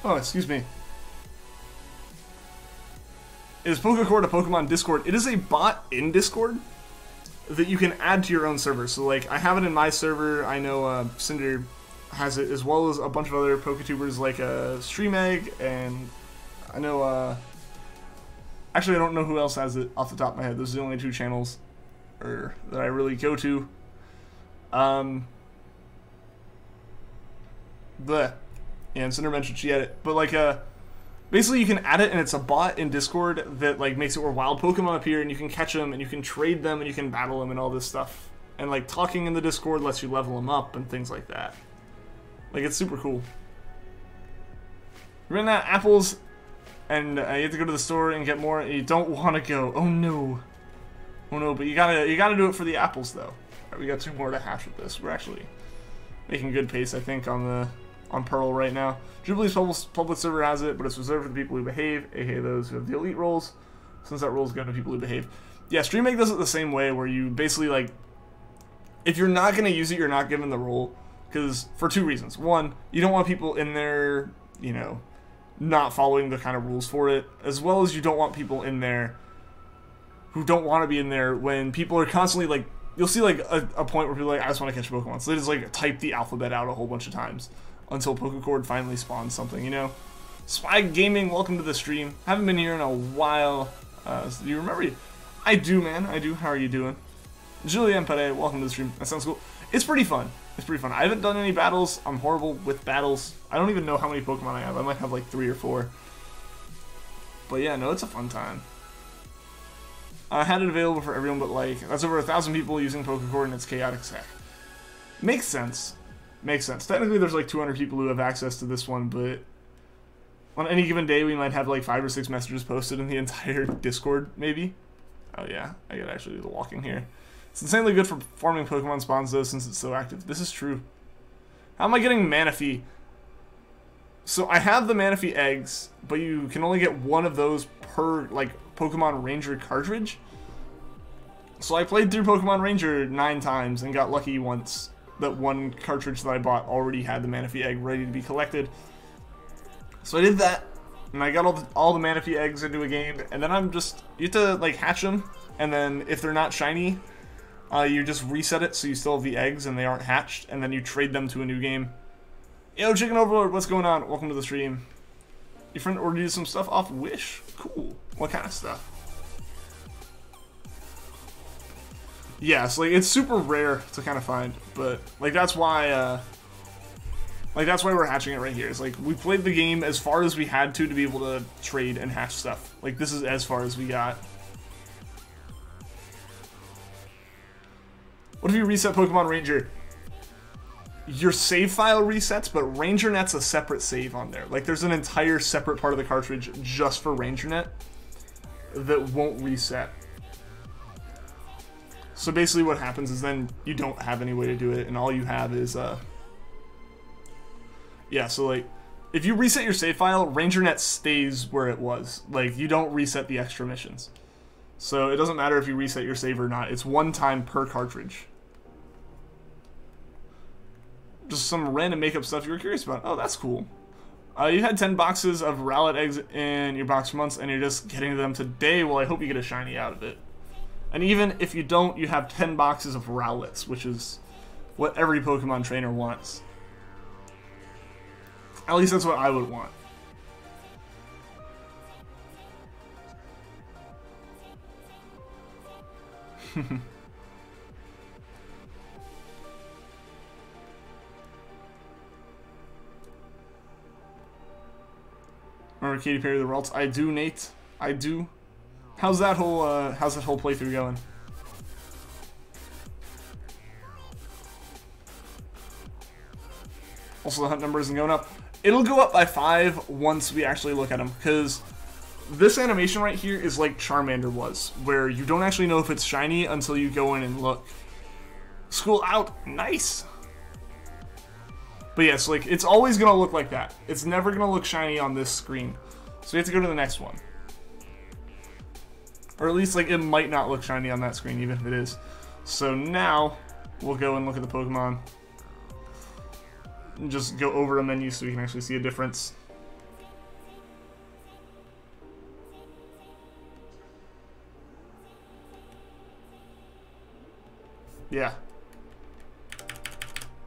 Oh, excuse me. Is Pokecord a Pokemon Discord? It is a bot in Discord that you can add to your own server. So, like, I have it in my server. I know Cinder has it, as well as a bunch of other Poketubers like StreamEgg, and I know, actually I don't know who else has it off the top of my head. Those are the only two channels that I really go to. Yeah, and Cinder mentioned she had it, but, like, basically you can add it, and it's a bot in Discord that, like, makes it where wild Pokemon appear, and you can catch them, and you can trade them, and you can battle them, and all this stuff. And, like, talking in the Discord lets you level them up, and things like that. Like, it's super cool. You're running out of apples, and you have to go to the store and get more, and you don't want to go. Oh no. Oh no, but you gotta do it for the apples, though. Alright, we got 2 more to hatch with this. We're actually making good pace, I think, on Pearl right now. Jubilee's public server has it, but it's reserved for the people who behave, aka those who have the elite roles, since that role is going to people who behave. Yeah, StreamEgg does it the same way, where you basically, like, if you're not going to use it, you're not given the role, because, for 2 reasons. One, you don't want people in there, you know, not following the kind of rules for it, as well as you don't want people in there who don't want to be in there when people are constantly, like, you'll see, like, a point where people are like, I just want to catch Pokemon, so they just, like, type the alphabet out a whole bunch of times. until Pokecord finally spawns something, you know? Swag Gaming, welcome to the stream. Haven't been here in a while. Do you remember? I do, man. I do. How are you doing? Julien Pere, welcome to the stream. That sounds cool. It's pretty fun. It's pretty fun. I haven't done any battles. I'm horrible with battles. I don't even know how many Pokemon I have. I might have like 3 or 4. But yeah, no, it's a fun time. I had it available for everyone, but like, that's over 1,000 people using Pokecord and it's chaotic stack. Makes sense. Makes sense. Technically, there's like 200 people who have access to this one, but on any given day, we might have like 5 or 6 messages posted in the entire Discord, maybe. Oh yeah, I gotta actually do the walking here. It's insanely good for farming Pokemon spawns though, since it's so active. This is true. How am I getting Manaphy? So I have the Manaphy Eggs, but you can only get one of those per like Pokemon Ranger cartridge. So I played through Pokemon Ranger 9 times and got lucky once that one cartridge that I bought already had the Manaphy Egg ready to be collected. So I did that, and I got all the Manaphy Eggs into a game, and then you have to like hatch them, and then if they're not shiny, you just reset it so you still have the eggs and they aren't hatched, and then you trade them to a new game. Yo, Chicken Overlord, what's going on? Welcome to the stream. Your friend ordered you some stuff off Wish? Cool. What kind of stuff? Yeah, so like it's super rare to kind of find, but like that's why we're hatching it right here. It's like we played the game as far as we had to be able to trade and hatch stuff. Like this is as far as we got. What if you reset Pokemon Ranger? Your save file resets, but RangerNet's a separate save on there. Like there's an entire separate part of the cartridge just for RangerNet that won't reset. So basically what happens is then you don't have any way to do it, and all you have is yeah, so like if you reset your save file, RangerNet stays where it was. Like you don't reset the extra missions. So it doesn't matter if you reset your save or not. It's one time per cartridge. Just some random makeup stuff you were curious about. Oh, that's cool. You had 10 boxes of Rowlet eggs in your box for months, and you're just getting them today. Well, I hope you get a shiny out of it. And even if you don't, you have 10 boxes of Rowlets, which is what every Pokemon trainer wants. At least that's what I would want. Remember Katy Perry the Ralts? I do, Nate. I do. How's that whole playthrough going? Also, the hunt number isn't going up. It'll go up by 5 once we actually look at them, because this animation right here is like Charmander was, where you don't actually know if it's shiny until you go in and look. School out. Nice. But yes, like, it's always going to look like that. It's never going to look shiny on this screen. So you have to go to the next one. Or at least, like, it might not look shiny on that screen, even if it is. So now, we'll go and look at the Pokemon. And just go over a menu so we can actually see a difference. Yeah.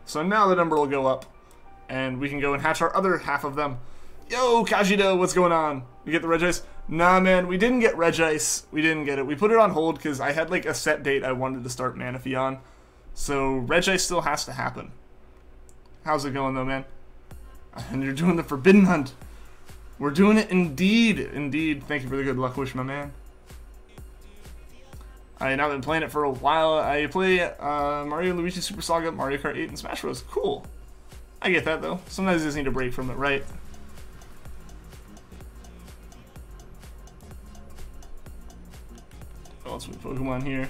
So now the number will go up. And we can go and hatch our other half of them. Yo, Kajido, what's going on? We get the Regice? Nah, man, we didn't get Regice. We didn't get it. We put it on hold because I had like a set date I wanted to start Manaphy on. So Regice still has to happen. How's it going though, man? And you're doing the Forbidden Hunt. We're doing it indeed. Indeed. Thank you for the good luck wish, my man. I have not been playing it for a while. I play Mario and Luigi Super Saga, Mario Kart 8, and Smash Bros. Cool. I get that though. Sometimes you just need a break from it, right? Oh, let's move Pokemon here.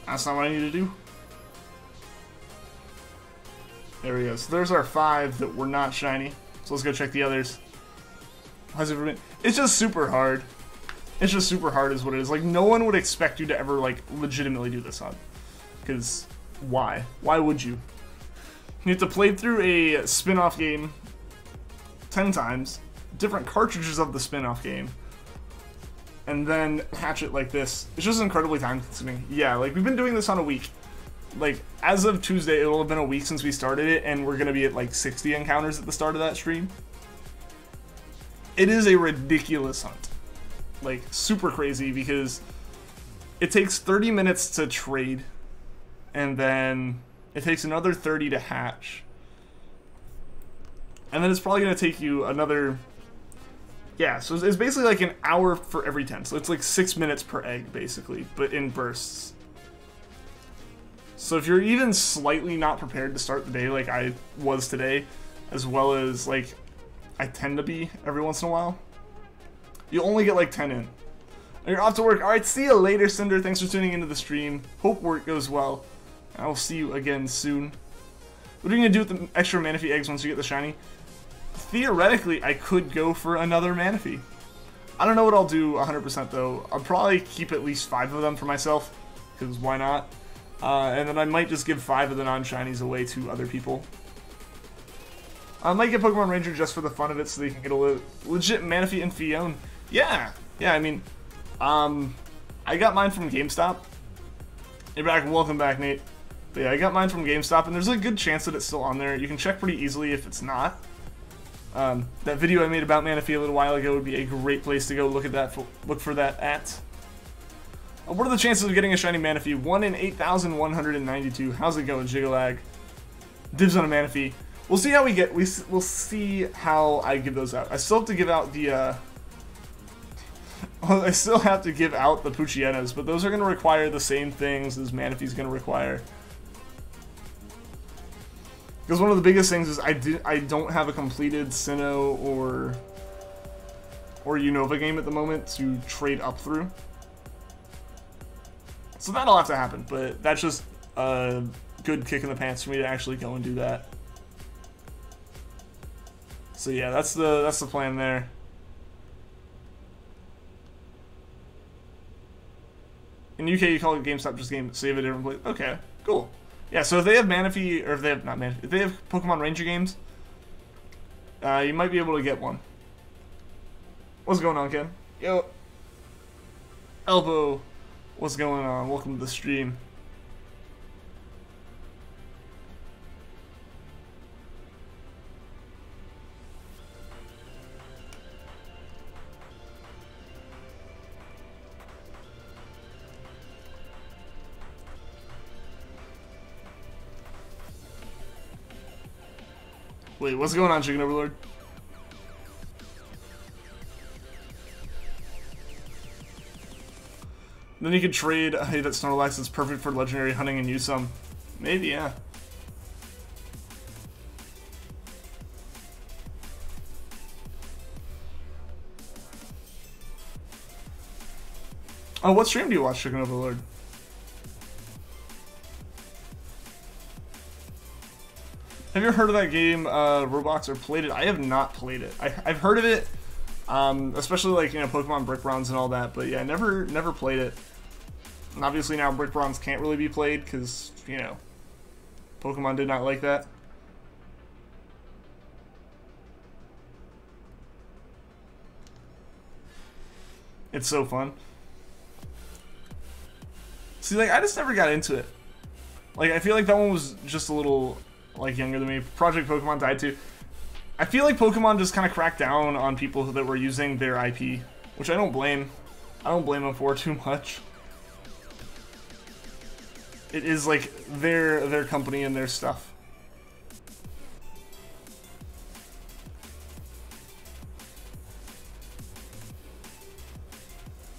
That's not what I need to do. There we go. So there's our 5 that were not shiny. So let's go check the others. How's it been? It's just super hard. It's just super hard is what it is. Like, no one would expect you to ever, like, legitimately do this on. Because, why? Why would you? You have to play through a spin-off game 10 times, different cartridges of the spin-off game, and then hatch it like this. It's just incredibly time-consuming. Yeah, like, we've been doing this on a week. Like, as of Tuesday, it'll have been a week since we started it, and we're gonna be at, like, 60 encounters at the start of that stream. It is a ridiculous hunt. Like, super crazy, because it takes 30 minutes to trade, and then it takes another 30 to hatch. And then it's probably going to take you another... Yeah, so it's basically like an hour for every 10. So it's like 6 minutes per egg, basically, but in bursts. So if you're even slightly not prepared to start the day like I was today, as well as, like, I tend to be every once in a while, you only get like 10 in. And you're off to work. Alright, see you later, Cinder. Thanks for tuning into the stream. Hope work goes well. I will see you again soon. What are you going to do with the extra Manaphy eggs once you get the shiny? Theoretically, I could go for another Manaphy. I don't know what I'll do 100% though. I'll probably keep at least 5 of them for myself, because why not? And then I might just give 5 of the non-shinies away to other people. I might get Pokemon Ranger just for the fun of it, so they can get a legit Manaphy and Fion. Yeah, I mean, I got mine from GameStop. Hey, welcome back, Nate. But yeah, I got mine from GameStop, and there's a good chance that it's still on there. You can check pretty easily if it's not. That video I made about Manaphy a little while ago would be a great place to go look at that. Look for that at. What are the chances of getting a shiny Manaphy? 1 in 8,192. How's it going, Jigalag? Dibs on a Manaphy. We'll see how we get. We'll see how I give those out. I still have to give out the. I still have to give out the Poochyenas, but those are going to require the same things as Manaphy's going to require. Because one of the biggest things is I don't have a completed Sinnoh or Unova game at the moment to trade up through. So that'll have to happen, but that's just a good kick in the pants for me to actually go and do that. So yeah, that's the plan there. In UK, you call it GameStop just game, save a different place. Okay, cool. Yeah, so if they have Manaphy, or if they have, not Manaphy, if they have Pokemon Ranger games, you might be able to get one. What's going on, Ken? Yo. Elbow, what's going on? Welcome to the stream. Wait, what's going on, Chicken Overlord? Then you could trade. Hey, that Snorlax is perfect for legendary hunting and use some. Maybe, yeah. Oh, what stream do you watch, Chicken Overlord? Have you ever heard of that game, Roblox, or played it? I have not played it. I've heard of it, especially like, you know, Pokemon Brick Bronze and all that, but yeah, never played it. And obviously now Brick Bronze can't really be played because, you know, Pokemon did not like that. It's so fun. See, like, I just never got into it. Like, I feel like that one was just a little, like, younger than me. Project Pokemon died too. I feel like Pokemon just kind of cracked down on people that were using their IP, which I don't blame. I don't blame them for too much. It is like their company and their stuff.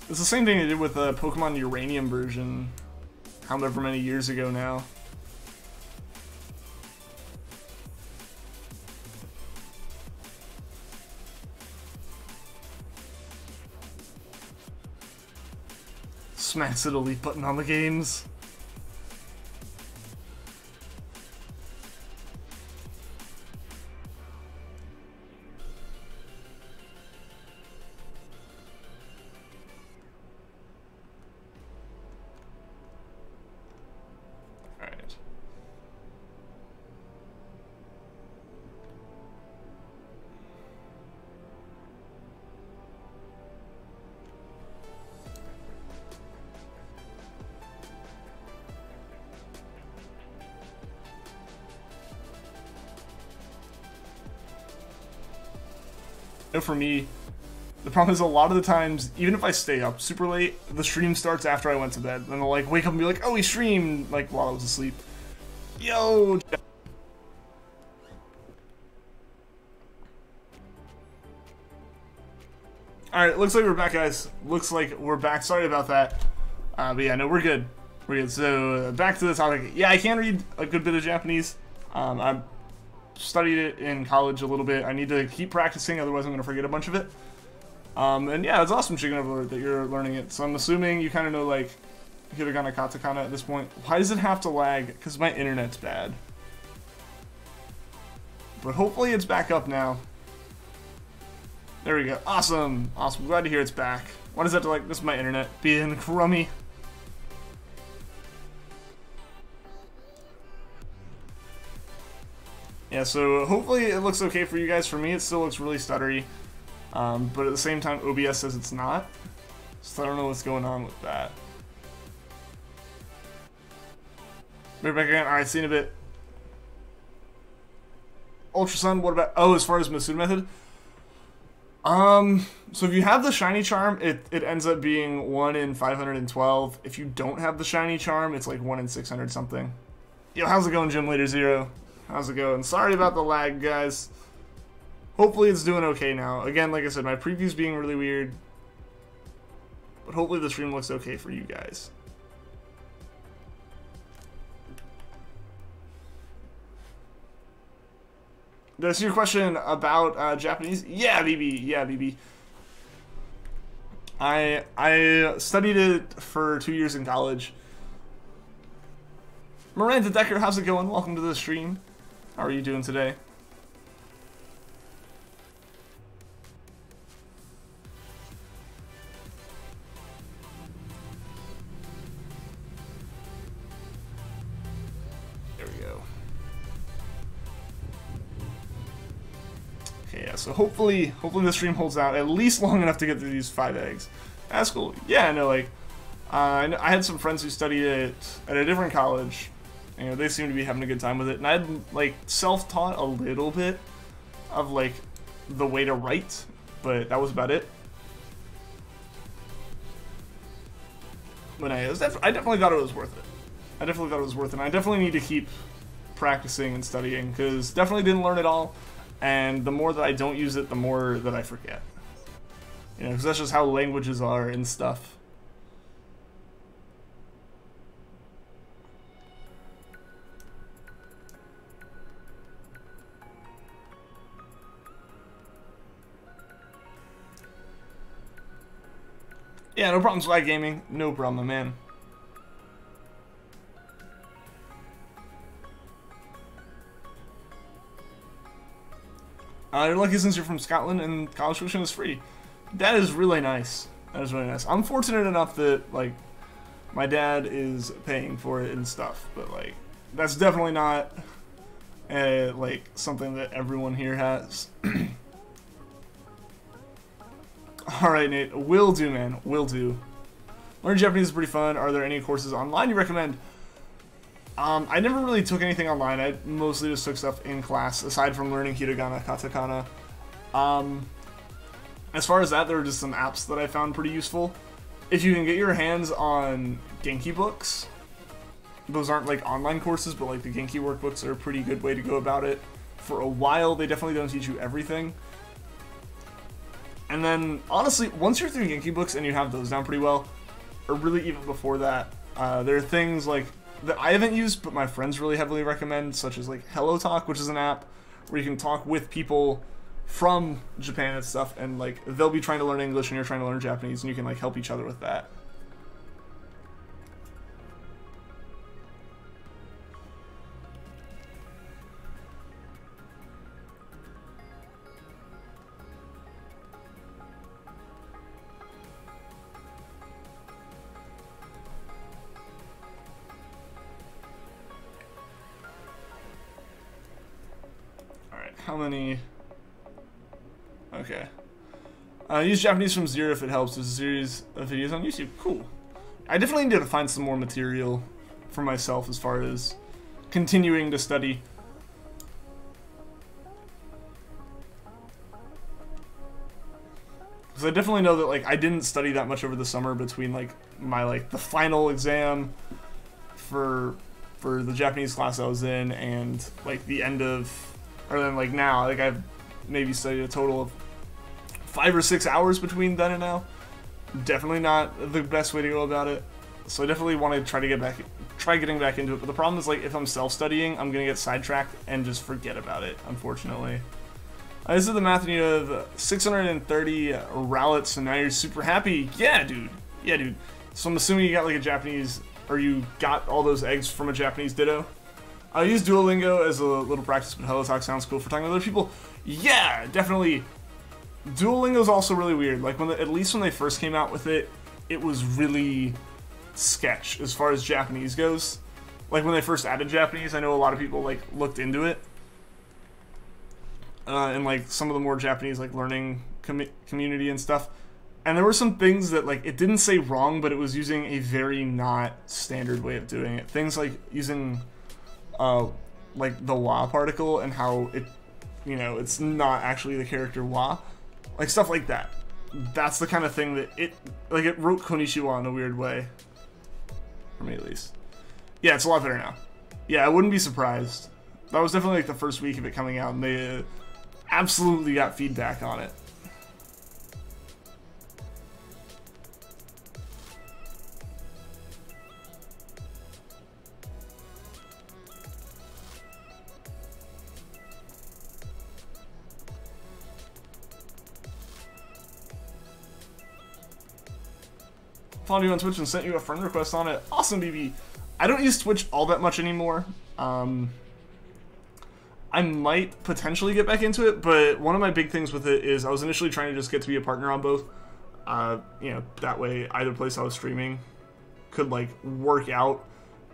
It's the same thing they did with the Pokemon Uranium version, however many years ago now. Smash the delete button on the games. know for me, the problem is a lot of the times, even if I stay up super late, the stream starts after I went to bed. And I'll like wake up and be like, oh, we streamed like while I was asleep. Yo. Alright, looks like we're back, guys. Looks like we're back. Sorry about that. But yeah, no, we're good. We're good. So, back to the topic. Yeah, I can read a good bit of Japanese. I studied it in college a little bit. I need to keep practicing, otherwise I'm going to forget a bunch of it. And yeah, it's awesome, Chicken Overlord, that you're learning it. So I'm assuming you kind of know, like, hiragana, katakana at this point. Why does it have to lag? Because my internet's bad. But hopefully it's back up now. There we go. Awesome. Awesome. Glad to hear it's back. Why does that like this is my internet being crummy? Yeah, so hopefully it looks okay for you guys. For me, it still looks really stuttery. But at the same time, OBS says it's not. So I don't know what's going on with that. We're back again. Alright, see you in a bit. Ultra Sun, what about... Oh, as far as Masuda method? So if you have the Shiny Charm, it ends up being 1 in 512. If you don't have the Shiny Charm, it's like 1 in 600 something. Yo, how's it going, Gym Leader Zero? How's it going? Sorry about the lag, guys. Hopefully it's doing okay now. Again, like I said, my preview's being really weird. But hopefully the stream looks okay for you guys. Did I see your question about Japanese? Yeah, BB. Yeah, BB. I studied it for 2 years in college. Miranda Decker, how's it going? Welcome to the stream. How are you doing today? There we go. Okay, yeah, so hopefully the stream holds out at least long enough to get through these 5 eggs. That's cool. Yeah, no, like, I had some friends who studied it at a different college. You know, they seem to be having a good time with it. And I'd, like, self-taught a little bit of, like, the way to write, but that was about it. But I definitely thought it was worth it. I definitely thought it was worth it. And I definitely need to keep practicing and studying, because definitely didn't learn it all. And the more that I don't use it, the more that I forget. You know, because that's just how languages are and stuff. Yeah, no problem, Swag Gaming. No problem, man. You're lucky since you're from Scotland and college tuition is free. That is really nice. That is really nice. I'm fortunate enough that, like, my dad is paying for it and stuff, but, like, that's definitely not, like, something that everyone here has. Alright, Nate. Will do, man. Will do. Learning Japanese is pretty fun. Are there any courses online you recommend? I never really took anything online. I mostly just took stuff in class, aside from learning hiragana, katakana. As far as that, there are just some apps that I found pretty useful. If you can get your hands on Genki books, those aren't like online courses, but like the Genki workbooks are a pretty good way to go about it. For a while, they definitely don't teach you everything. And then, honestly, once you're through Genki books and you have those down pretty well, or really even before that, there are things like that I haven't used, but my friends really heavily recommend, such as like Hello Talk, which is an app where you can talk with people from Japan and stuff, and like they'll be trying to learn English and you're trying to learn Japanese, and you can like help each other with that. How many? Okay. Use Japanese from zero if it helps. There's a series of videos on YouTube. Cool. I definitely need to find some more material for myself as far as continuing to study. Because I definitely know that, like, I didn't study that much over the summer between, like, my, like, the final exam for the Japanese class I was in and, like, the end of, or then, like, now. Like, I've maybe studied a total of 5 or 6 hours between then and now. Definitely not the best way to go about it. So I definitely want to try getting back into it. But the problem is, like, if I'm self-studying, I'm going to get sidetracked and just forget about it, unfortunately. This is the math and you have 630 Rowlets, and now you're super happy. Yeah, dude. Yeah, dude. So I'm assuming you got, like, a Japanese, or you got all those eggs from a Japanese Ditto. I use Duolingo as a little practice, but Hello Talk sounds cool for talking to other people. Yeah, definitely. Duolingo's also really weird. Like, at least when they first came out with it, it was really sketch as far as Japanese goes. Like, when they first added Japanese, I know a lot of people, like, looked into it. And, like, some of the more Japanese, like, learning community and stuff. And there were some things that, like, it didn't say wrong, but it was using a very not standard way of doing it. Things like using, like, the wa particle and how it, you know, it's not actually the character wa. Like, stuff like that. That's the kind of thing that it wrote konnichiwa in a weird way. For me, at least. Yeah, it's a lot better now. Yeah, I wouldn't be surprised. That was definitely, like, the first week of it coming out, and they absolutely got feedback on it. Found you on Twitch and sent you a friend request on it. Awesome, BB. I don't use Twitch all that much anymore. I might potentially get back into it, but one of my big things with it is I was initially trying to just get to be a partner on both. You know, that way either place I was streaming could, like, work out,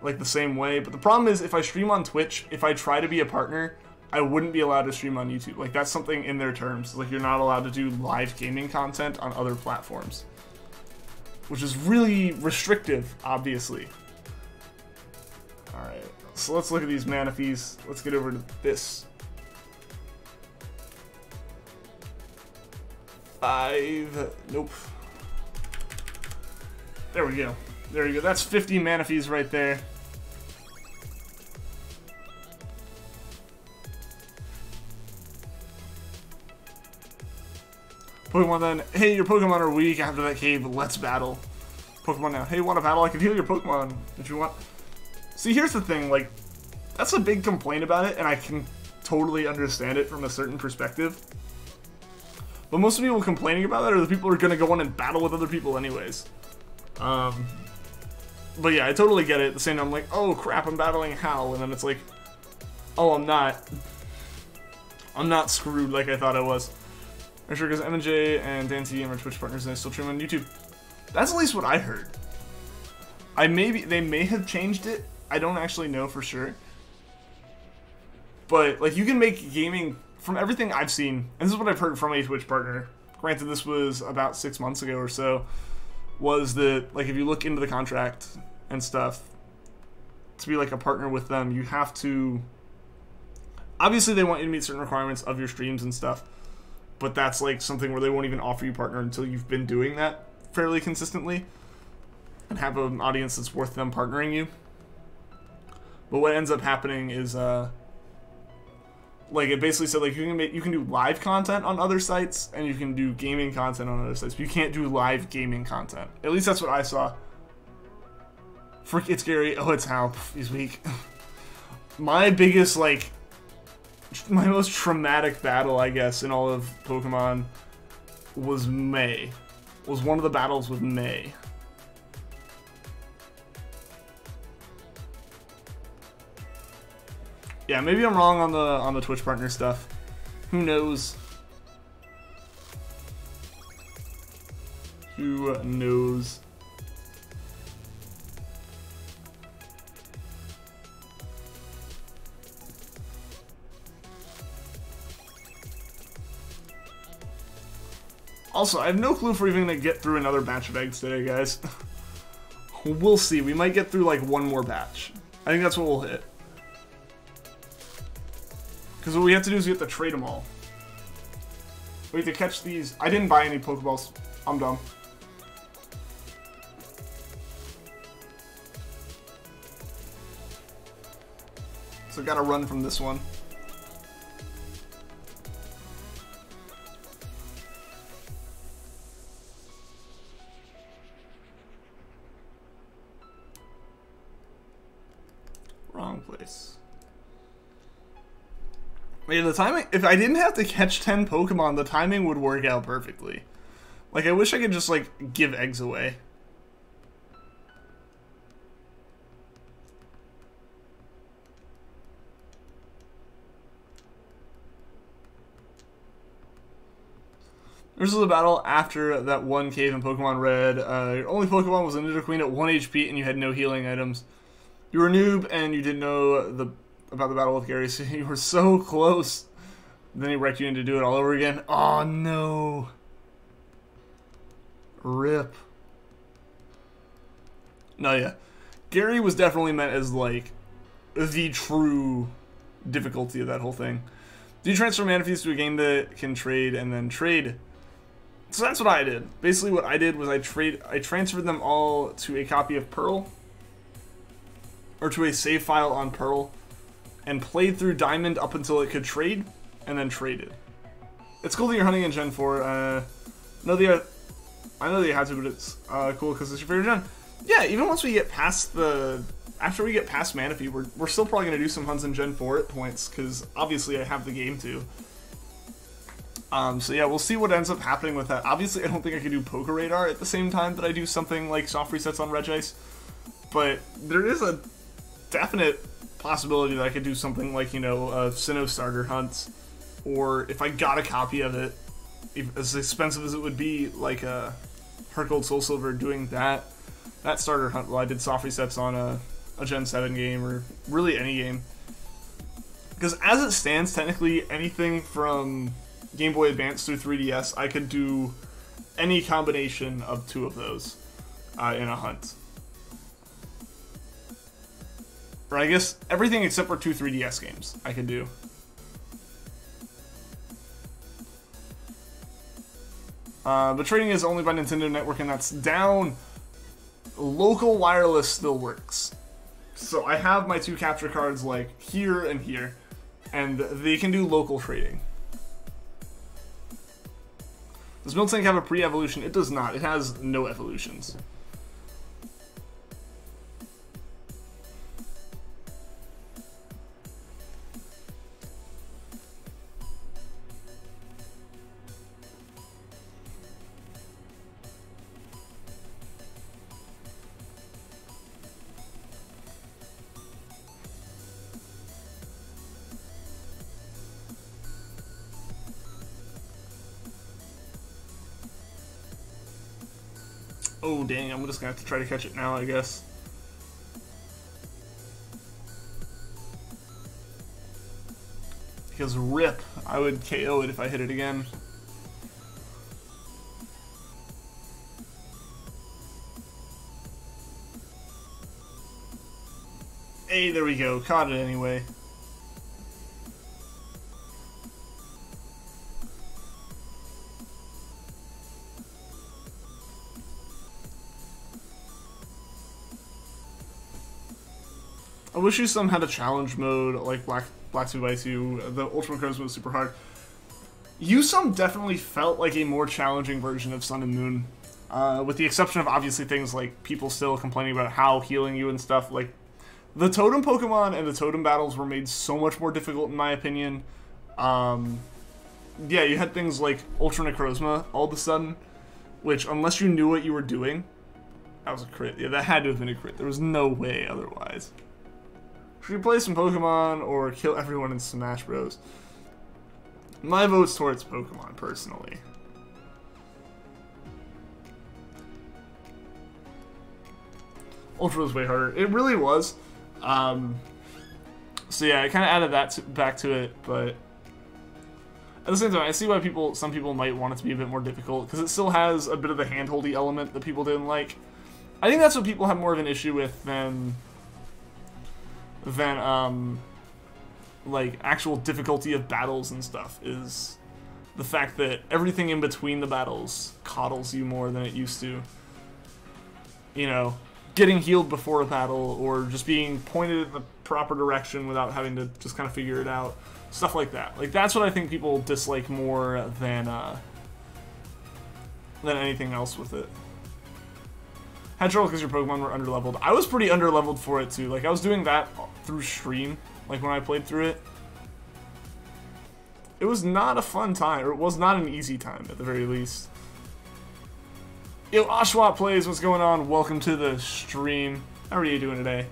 like, the same way. But the problem is, if I stream on Twitch, if I try to be a partner, I wouldn't be allowed to stream on YouTube. Like, that's something in their terms. Like, you're not allowed to do live gaming content on other platforms. Which is really restrictive, obviously. Alright, so let's look at these Manaphys. Let's get over to this. 5, nope. There we go. There you go. That's 50 Manaphys right there. Pokemon then, hey, your Pokemon are weak after that cave, let's battle. Pokemon now, hey, want to battle? I can heal your Pokemon if you want. See, here's the thing, like, that's a big complaint about it, and I can totally understand it from a certain perspective. But most of the people complaining about that are the people who are going to go on and battle with other people anyways. But yeah, I totally get it. At the same time, I'm like, oh crap, I'm battling Hal, and then it's like, oh, I'm not. I'm not screwed like I thought I was. I'm sure because M&J and Dan T are Twitch partners and they still stream on YouTube. That's at least what I heard. They may have changed it. I don't actually know for sure. But, like, you can make gaming, from everything I've seen, and this is what I've heard from a Twitch partner, granted this was about 6 months ago or so, was that, like, if you look into the contract and stuff, to be, like, a partner with them, you have to, obviously they want you to meet certain requirements of your streams and stuff, but that's, like, something where they won't even offer you partner until you've been doing that fairly consistently and have an audience that's worth them partnering you. But what ends up happening is, like, it basically said, like, you can do live content on other sites, and you can do gaming content on other sites, but you can't do live gaming content. At least that's what I saw. Frick, it's Gary. Oh, it's Hal. He's weak. My biggest, like, my most traumatic battle, I guess, in all of Pokemon was May. Was one of the battles with May. Yeah, maybe I'm wrong on the Twitch partner stuff. Who knows? Who knows? Also, I have no clue if we're even gonna get through another batch of eggs today, guys. We'll see. We might get through like one more batch. I think that's what we'll hit. Because what we have to do is we have to trade them all. We have to catch these. I didn't buy any Pokeballs. I'm dumb. So gotta run from this one. Wrong place. Yeah, the timing, if I didn't have to catch 10 Pokemon, the timing would work out perfectly. Like, I wish I could just, like, give eggs away. This was a battle after that one cave in Pokemon Red. Your only Pokemon was a Nidoqueen at 1 HP and you had no healing items. You were a noob and you didn't know about the battle with Gary, so you were so close. Then he wrecked you into do it all over again. Oh no. RIP. No, yeah. Gary was definitely meant as, like, the true difficulty of that whole thing. Do you transfer Manaphy's to a game that can trade and then trade? So that's what I did. Basically what I did was I transferred them all to a copy of Pearl, or to a save file on Pearl, and played through Diamond up until it could trade, and then traded. It's cool that you're hunting in Gen 4. I know that you had to, but it's cool because it's your favorite gen. Yeah, even once we get past after we get past Manaphy, we're still probably going to do some hunts in Gen 4 at points, because obviously I have the game too. So yeah, we'll see what ends up happening with that. Obviously, I don't think I could do Poke Radar at the same time that I do something like soft resets on Regice, but there is a definite possibility that I could do something like, you know, Sinnoh starter hunts, or if I got a copy of it, as expensive as it would be, like Heart Gold Soul Silver, doing that starter hunt while I did soft resets on a Gen 7 game, or really any game. Because as it stands, technically anything from Game Boy Advance through 3DS, I could do any combination of two of those in a hunt. Or I guess everything except for two 3DS games I could do. But trading is only by Nintendo Network, and that's down. Local wireless still works. So I have my two capture cards, like, here and here, and they can do local trading. Does Miltank have a pre-evolution? It does not. It has no evolutions. Oh dang, I'm just gonna have to try to catch it now, I guess. Because RIP, I would KO it if I hit it again. Hey, there we go, caught it anyway. I wish you some had a challenge mode like Black 2 by 2. The Ultra Macross was super hard. Some definitely felt like a more challenging version of Sun and Moon, with the exception of obviously things like people still complaining about how healing you and stuff. Like the Totem Pokemon and the Totem battles were made so much more difficult in my opinion. Yeah, you had things like Ultra Necrozma all of a sudden, which unless you knew what you were doing, that was a crit. Yeah, that had to have been a crit. There was no way otherwise. Should you play some Pokemon or kill everyone in Smash Bros? My vote's towards Pokemon, personally. Ultra was way harder. It really was. So yeah, I kind of added that back to it, but at the same time, I see why some people might want it to be a bit more difficult, because it still has a bit of the hand-holdy element that people didn't like. I think that's what people have more of an issue with than like actual difficulty of battles and stuff, is the fact that everything in between the battles coddles you more than it used to. You know, getting healed before a battle, or just being pointed in the proper direction without having to just kind of figure it out. Stuff like that. Like, that's what I think people dislike more than anything else with it. Had trouble because your Pokemon were underleveled. I was pretty underleveled for it too. Like, I was doing that through stream, like when I played through it. It was not a fun time, or it was not an easy time at the very least. Yo, Oshawott Plays, what's going on? Welcome to the stream. How are you doing today?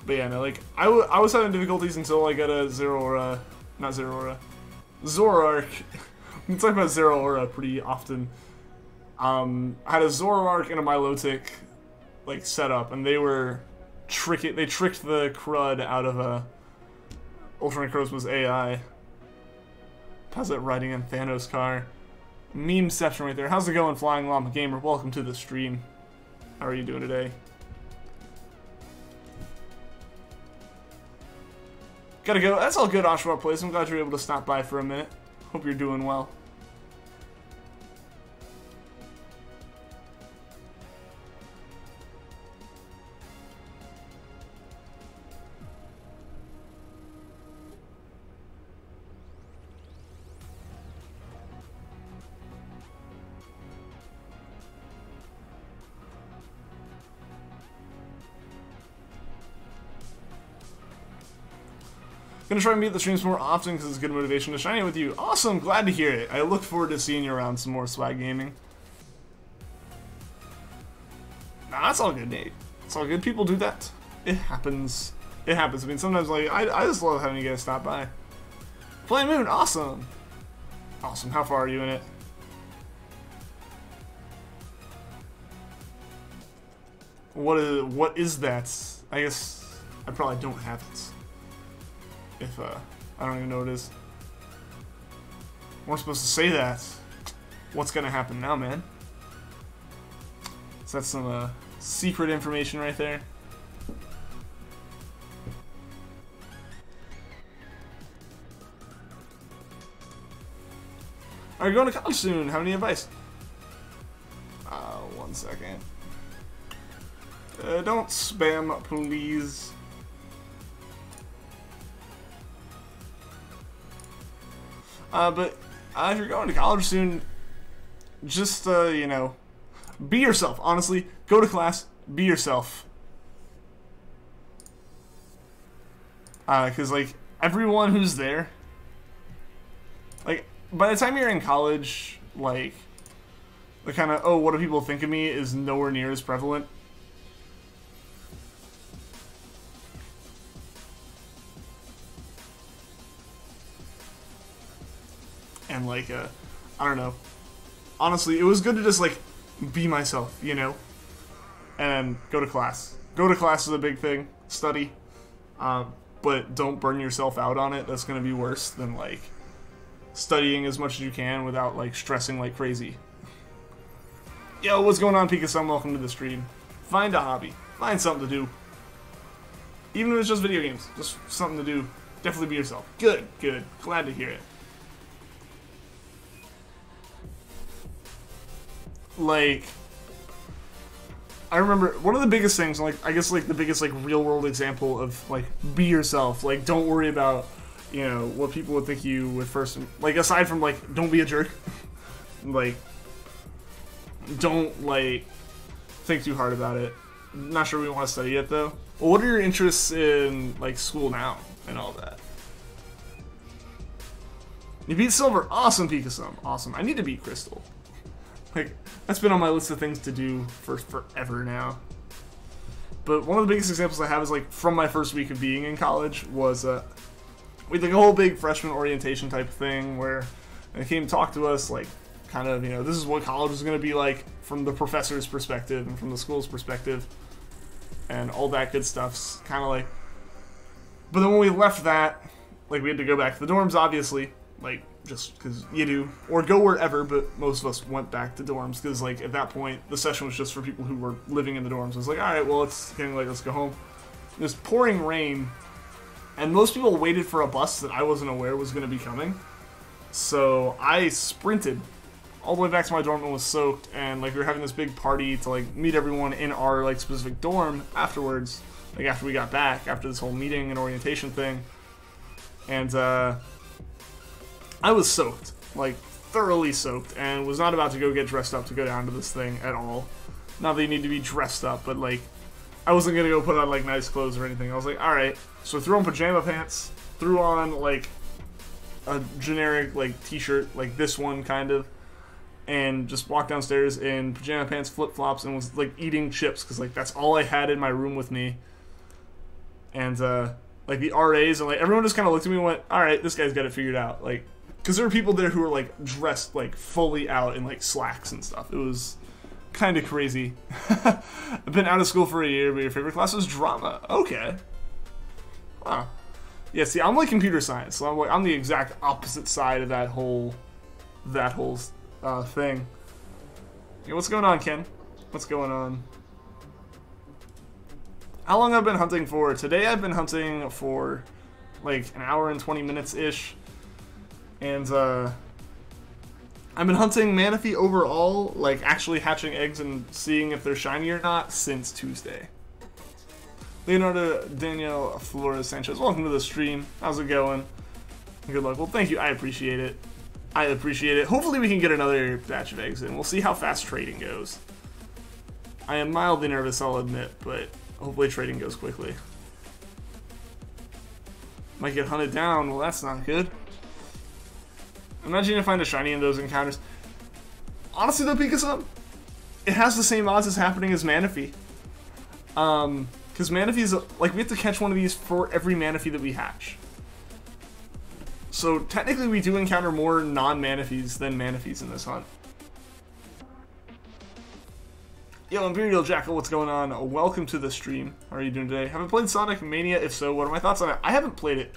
But yeah, no, like, I was having difficulties until I got a Zoroark. We talk about Zoroark pretty often. I had a Zoroark and a Milotic, like, set up, and they were they tricked the crud out of Ultra Necrozma's AI. How's that riding in Thanos' car? Memeception right there. How's it going, Flying Llama Gamer? Welcome to the stream. How are you doing today? Gotta go. That's all good, Oshawott Plays. I'm glad you were able to stop by for a minute. Hope you're doing well. Gonna try and meet the streams more often because it's good motivation to shine with you. Awesome, glad to hear it. I look forward to seeing you around some more swag gaming. Nah, that's all good, Nate. It's all good. People do that. It happens. It happens. I mean, sometimes, like, I just love having you guys stop by. Play Moon, awesome. Awesome. How far are you in it? What is that? I guess I probably don't have it. If, I don't even know what it is. We're supposed to say that. What's gonna happen now, man? So that's some, secret information right there. Are you going to college soon? Have any advice? 1 second. Don't spam, please. But if you're going to college soon, just, you know, be yourself. Honestly, go to class, be yourself. Because, like, everyone who's there, like, by the time you're in college, like, the kind of, oh, what do people think of me is nowhere near as prevalent. And, like, I don't know. Honestly, it was good to just, like, be myself, you know? And go to class. Go to class is a big thing. Study. But don't burn yourself out on it. That's going to be worse than, like, studying as much as you can without, like, stressing like crazy. Yo, what's going on, Pika-san? Welcome to the stream. Find a hobby. Find something to do. Even if it's just video games. Just something to do. Definitely be yourself. Good, good. Glad to hear it. Like, I remember one of the biggest things, like, I guess, like, the biggest, like, real-world example of, like, be yourself. Like, don't worry about, you know, what people would think you would first, like, aside from, like, don't be a jerk. Like, don't, like, think too hard about it. Not sure we want to study it, though. Well, what are your interests in, like, school now and all that? You beat Silver. Awesome, Pika-san. Awesome. I need to beat Crystal. Like, that's been on my list of things to do for forever now. But one of the biggest examples I have is, like, from my first week of being in college was, we had, like, a whole big freshman orientation type thing where they came to talk to us, like, kind of, you know, this is what college is going to be like from the professor's perspective and from the school's perspective. And all that good stuff's kind of like... But then when we left that, like, we had to go back to the dorms, obviously. Like, just because you do. Or go wherever, but most of us went back to dorms because, like, at that point, the session was just for people who were living in the dorms. It was like, alright, well, it's getting late, let's go home. It was pouring rain And most people waited for a bus that I wasn't aware was going to be coming. So I sprinted all the way back to my dorm and was soaked. And like we were having this big party to like meet everyone in our like specific dorm afterwards. Like after we got back, after this whole meeting and orientation thing. And I was soaked, like thoroughly soaked, and was not about to go get dressed up to go down to this thing at all. Not that you need to be dressed up, but like I wasn't gonna go put on like nice clothes or anything. I was like, alright. So threw on pajama pants, threw on like a generic like t-shirt, like this one kind of, and just walked downstairs in pajama pants, flip-flops, and was like eating chips because like that's all I had in my room with me. And like the RAs and like everyone just kind of looked at me and went, alright, this guy's got it figured out. Like, because there were people there who were like dressed like fully out in like slacks and stuff. It was kind of crazy. I've been out of school for a year, but your favorite class is drama. Okay. Wow. Yeah, see, I'm like computer science, so I'm the exact opposite side of that whole thing. Yeah, what's going on, Ken? What's going on? How long I've been hunting for? Today I've been hunting for like an hour and 20 minutes-ish. And I've been hunting Manaphy overall, like actually hatching eggs and seeing if they're shiny or not since Tuesday. Leonardo Daniel Flores Sanchez, welcome to the stream. How's it going? Good luck. Well, thank you. I appreciate it. I appreciate it. Hopefully we can get another batch of eggs in. We'll see how fast trading goes. I am mildly nervous, I'll admit, but hopefully trading goes quickly. Might get hunted down. Well, that's not good. Imagine you find a shiny in those encounters. Honestly, though, Pikachu, it has the same odds as happening as Manaphy. Because Manaphy's, like, we have to catch one of these for every Manaphy that we hatch. So, technically, we do encounter more non-Manaphys than Manaphys in this hunt. Yo, Imperial Jackal, what's going on? Welcome to the stream. How are you doing today? Haven't played Sonic Mania? If so, what are my thoughts on it? I haven't played it.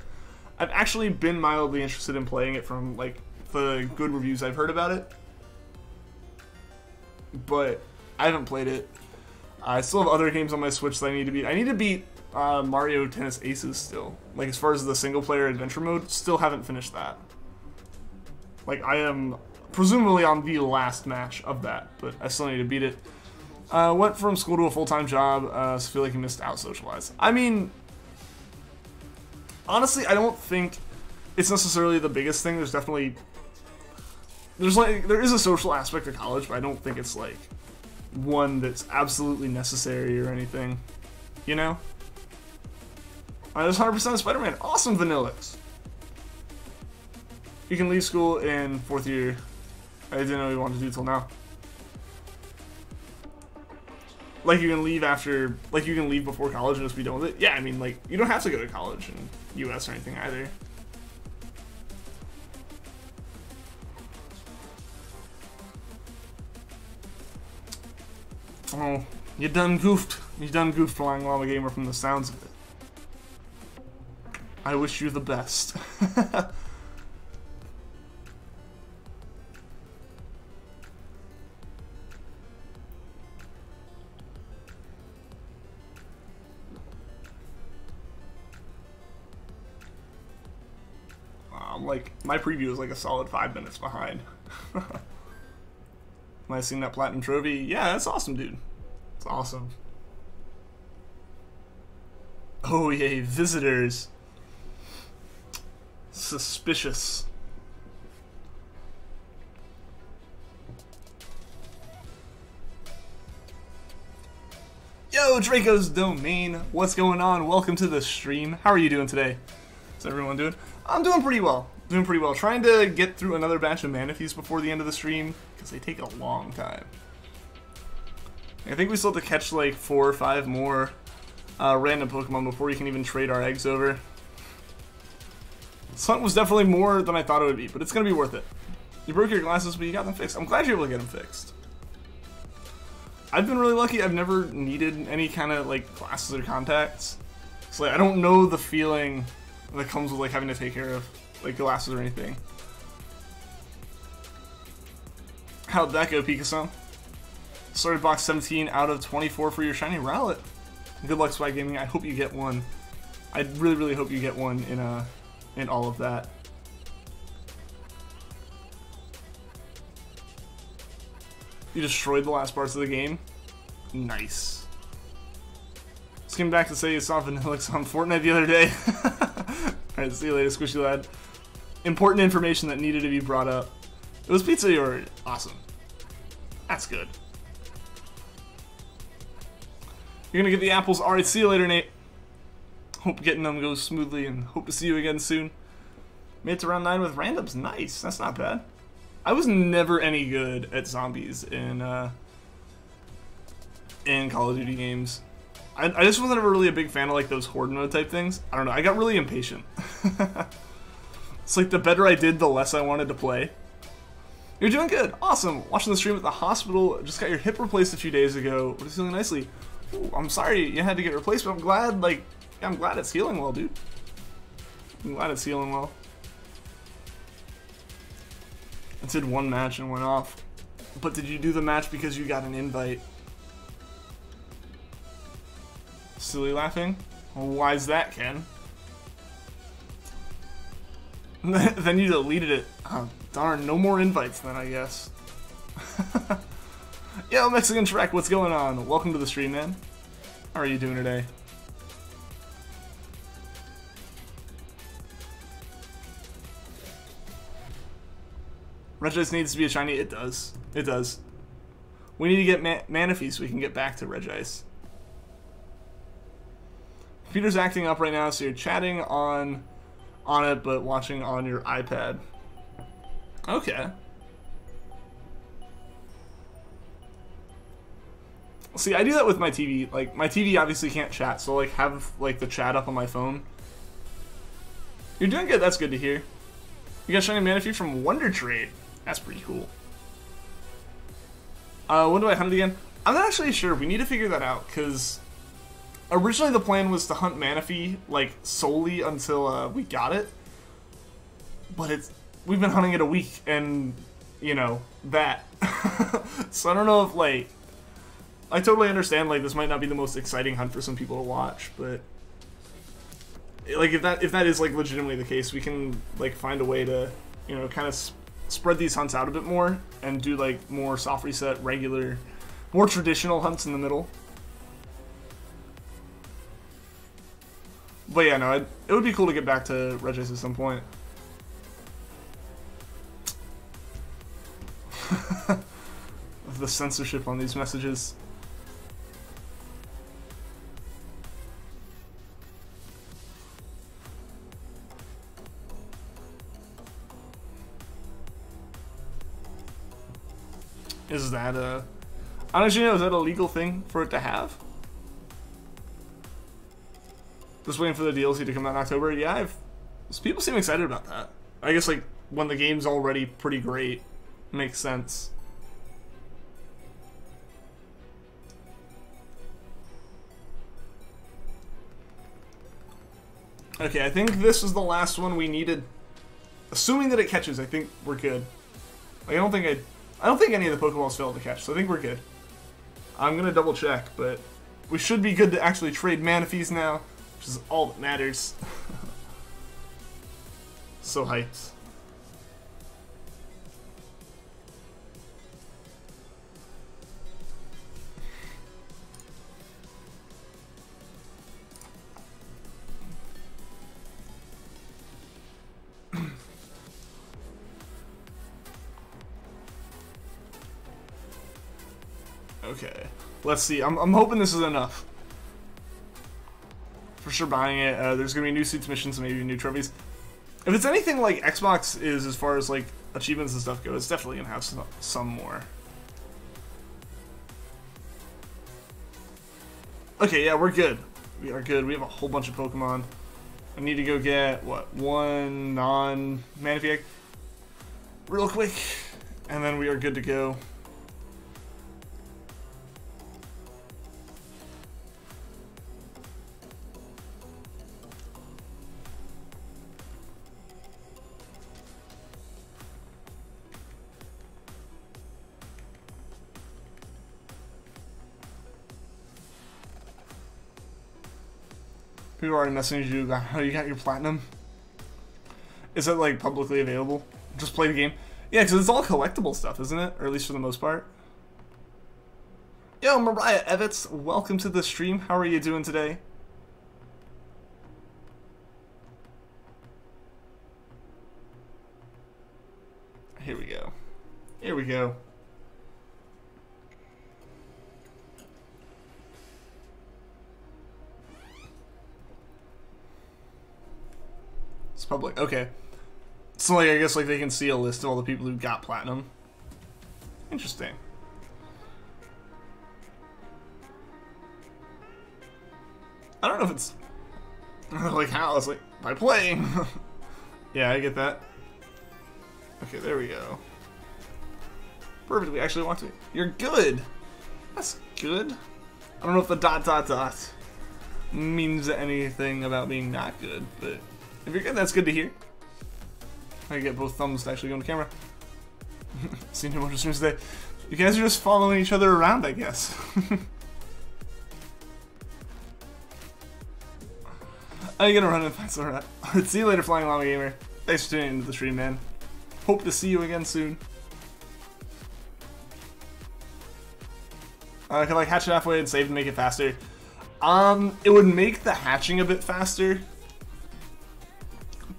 I've actually been mildly interested in playing it from, like, the good reviews I've heard about it. But I haven't played it. I still have other games on my Switch that I need to beat. I need to beat Mario Tennis Aces still. Like, as far as the single-player adventure mode, still haven't finished that. Like, I am presumably on the last match of that, but I still need to beat it. Went from school to a full-time job, so feel like you missed out social-wise. I mean, honestly, I don't think it's necessarily the biggest thing. There's definitely... there is a social aspect of college, but I don't think it's, like, one that's absolutely necessary or anything. You know? There's 100% Spider-Man. Awesome, Vanillix. You can leave school in 4th year. I didn't know what you wanted to do till now. Like, you can leave after... Like, you can leave before college and just be done with it? Yeah, I mean, like, you don't have to go to college in US or anything either. Oh, you done goofed. You done goofed, Flying Llama Gamer, from the sounds of it. I wish you the best. Like, my preview is like a solid 5 minutes behind. Am I seeing that platinum trophy? Yeah, that's awesome, dude. It's awesome. Oh, yay, visitors. Suspicious. Yo, Draco's Domain. What's going on? Welcome to the stream. How are you doing today? How's everyone doing? I'm doing pretty well. Doing pretty well. Trying to get through another batch of Manaphys before the end of the stream, because they take a long time. I think we still have to catch like 4 or 5 more random Pokemon before you can even trade our eggs over. This hunt was definitely more than I thought it would be, but it's going to be worth it. You broke your glasses, but you got them fixed. I'm glad you're able to get them fixed. I've been really lucky. I've never needed any kind of like glasses or contacts. So like, I don't know the feeling that comes with like having to take care of like glasses or anything. How'd that go, Pikachu? Started box 17 out of 24 for your shiny Rowlet. Good luck, Swag Gaming. I hope you get one. I really, really hope you get one in all of that. You destroyed the last parts of the game. Nice. Just came back to say you saw Vanillix on Fortnite the other day. Alright, see you later, Squishy Lad. Important information that needed to be brought up. It was pizza you ordered. Awesome. That's good. You're gonna get the apples. Alright, see you later, Nate. Hope getting them goes smoothly and hope to see you again soon. Made it to round 9 with randoms. Nice. That's not bad. I was never any good at zombies in Call of Duty games. I just wasn't ever really a big fan of like those horde mode type things. I don't know. I got really impatient. It's like the better I did, the less I wanted to play. You're doing good. Awesome. Watching the stream at the hospital. Just got your hip replaced a few days ago. But it's healing nicely. Ooh, I'm sorry you had to get replaced, but I'm glad, like, yeah, I'm glad it's healing well, dude. I'm glad it's healing well. I did one match and went off. But did you do the match because you got an invite? Silly laughing? Well, why's that, Ken? Then you deleted it. Oh, darn, no more invites then, I guess. Yo, Mexican Shrek, what's going on? Welcome to the stream, man. How are you doing today? Regice needs to be a shiny. It does. It does. We need to get Manaphy so we can get back to Regice. Computer's acting up right now, so you're chatting on it, but watching on your iPad. Okay. See, I do that with my TV. Like, my TV obviously can't chat, so like have like the chat up on my phone. You're doing good. That's good to hear. You got shiny Manaphy from Wonder Trade. That's pretty cool. When do I hunt it again? I'm not actually sure. We need to figure that out, because originally the plan was to hunt Manaphy, like, solely until we got it. But we've been hunting it a week, and, you know, that. So I don't know if, like, I totally understand, like, this might not be the most exciting hunt for some people to watch, but, like, if that is, like, legitimately the case, we can, like, find a way to, you know, kind of spread these hunts out a bit more and do, like, more soft reset, regular, more traditional hunts in the middle. But yeah, no, it would be cool to get back to Regice at some point. The censorship on these messages. Is that I don't actually know, is that a legal thing for it to have? Just waiting for the DLC to come out in October. Yeah, people seem excited about that. I guess, like, when the game's already pretty great, makes sense. Okay, I think this is the last one we needed. Assuming that it catches, I think we're good. Like, I don't think any of the Pokeballs failed to catch, so I think we're good. I'm gonna double check, but we should be good to actually trade Manaphys now, which is all that matters. So hyped. Okay, let's see. I'm hoping this is enough. For sure buying it. There's gonna be new suits missions, maybe new trophies. If it's anything like Xbox is as far as like achievements and stuff go, it's definitely gonna have some more. Okay, yeah, we're good. We are good. We have a whole bunch of Pokemon. I need to go get, what, one non-Manaphy Egg real quick, and then we are good to go. People are already messaging you about how you got your platinum. Is it like publicly available? Just play the game. Yeah, because it's all collectible stuff, isn't it? Or at least for the most part. Yo, Mariah Evitz, welcome to the stream. How are you doing today? Here we go. Here we go. It's public. Okay. So, like, I guess, like, they can see a list of all the people who got platinum. Interesting. I don't know if it's... like, how? It's like, by playing. Yeah, I get that. Okay, there we go. Perfect, we actually want to... You're good! That's good. I don't know if the ... means anything about being not good, but... if you're good, that's good to hear. I get both thumbs to actually go on the camera. Seen him more streams today. You guys are just following each other around, I guess. I'm gonna run if that's alright. See you later, Flying Llama Gamer. Thanks for tuning into the stream, man. Hope to see you again soon. I can like hatch it halfway and save to make it faster. It would make the hatching a bit faster,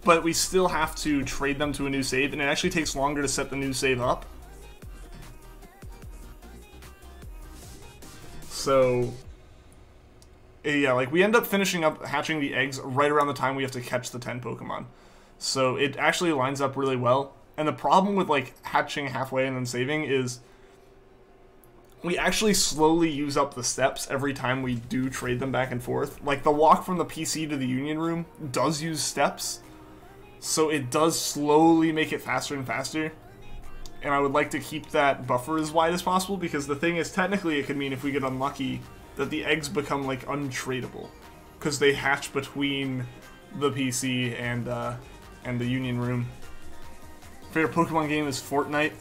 but we still have to trade them to a new save, and it actually takes longer to set the new save up. So, yeah, like we end up finishing up hatching the eggs right around the time we have to catch the 10 Pokemon. So it actually lines up really well. And the problem with like hatching halfway and then saving is we actually slowly use up the steps every time we do trade them back and forth. Like the walk from the PC to the Union Room does use steps, so it does slowly make it faster and faster. And I would like to keep that buffer as wide as possible, because the thing is, technically it could mean if we get unlucky that the eggs become like untradeable, because they hatch between the PC and the Union Room. Favorite Pokemon game is Fortnite.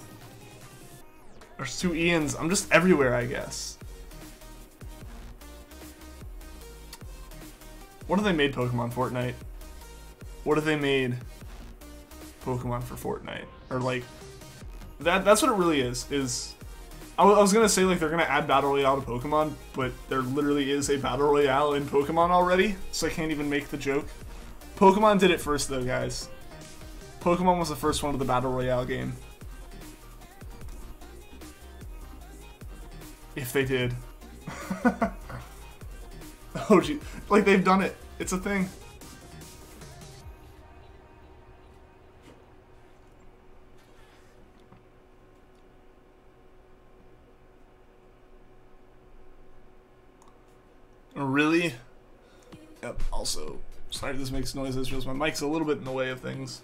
There's two Ians. I'm just everywhere, I guess. What have they made Pokemon Fortnite? What have they made Pokemon for Fortnite? Or like, that's what it really is I was gonna say like they're gonna add Battle Royale to Pokemon, but there literally is a Battle Royale in Pokemon already, so I can't even make the joke. Pokemon did it first though, guys. Pokemon was the first one with the Battle Royale game. If they did. Oh gee, like they've done it. It's a thing. Really? Yep, also, sorry if this makes noises, because my mic's a little bit in the way of things.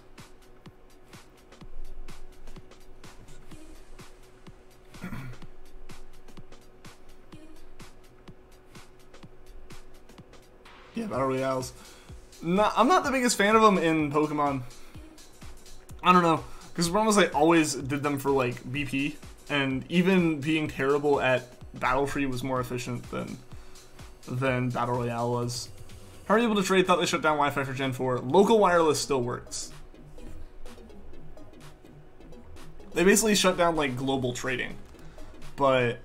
Yeah, Battle Royales. I'm not the biggest fan of them in Pokemon. I don't know, because almost like always did them for like BP, and even being terrible at Battle Tree was more efficient than Battle Royale was. How are you able to trade? Thought they shut down Wi-Fi for Gen 4. Local wireless still works. They basically shut down like global trading, but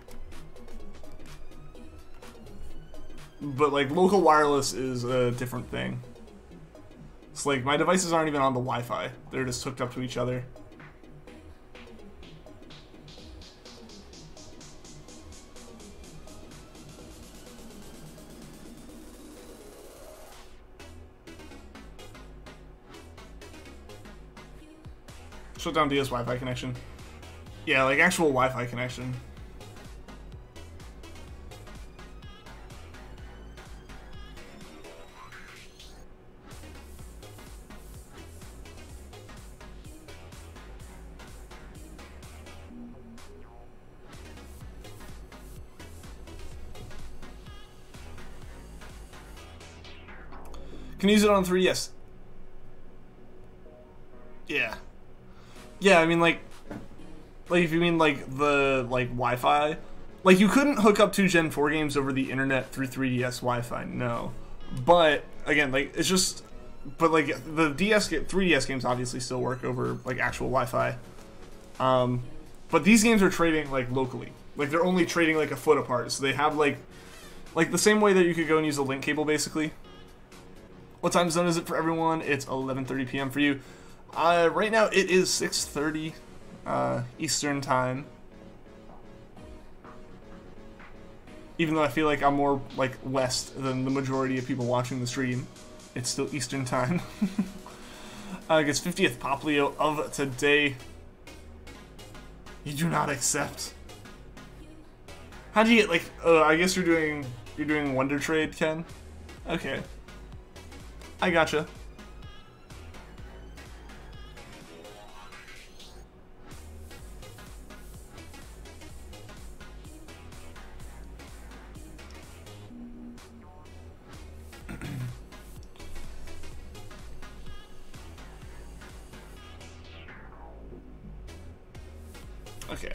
like local wireless is a different thing. It's like my devices aren't even on the Wi-Fi. They're just hooked up to each other. Shut down DS Wi-Fi connection. Yeah, like actual Wi-Fi connection. Can you use it on 3DS? Yeah. Yeah, I mean like if you mean like the Wi-Fi, like you couldn't hook up two Gen 4 games over the internet through 3DS Wi-Fi, no. But again, like it's just, but like the 3DS games obviously still work over like actual Wi-Fi. But these games are trading like locally. Like they're only trading like a foot apart. So they have like the same way that you could go and use a link cable basically. What time zone is it for everyone? It's 11:30 p.m. for you. Right now it is 6:30 Eastern time. Even though I feel like I'm more like west than the majority of people watching the stream, it's still Eastern time. I guess 50th Poplio of today. You do not accept. How do you get like? I guess you're doing Wonder Trade, Ken. Okay, I gotcha. Okay.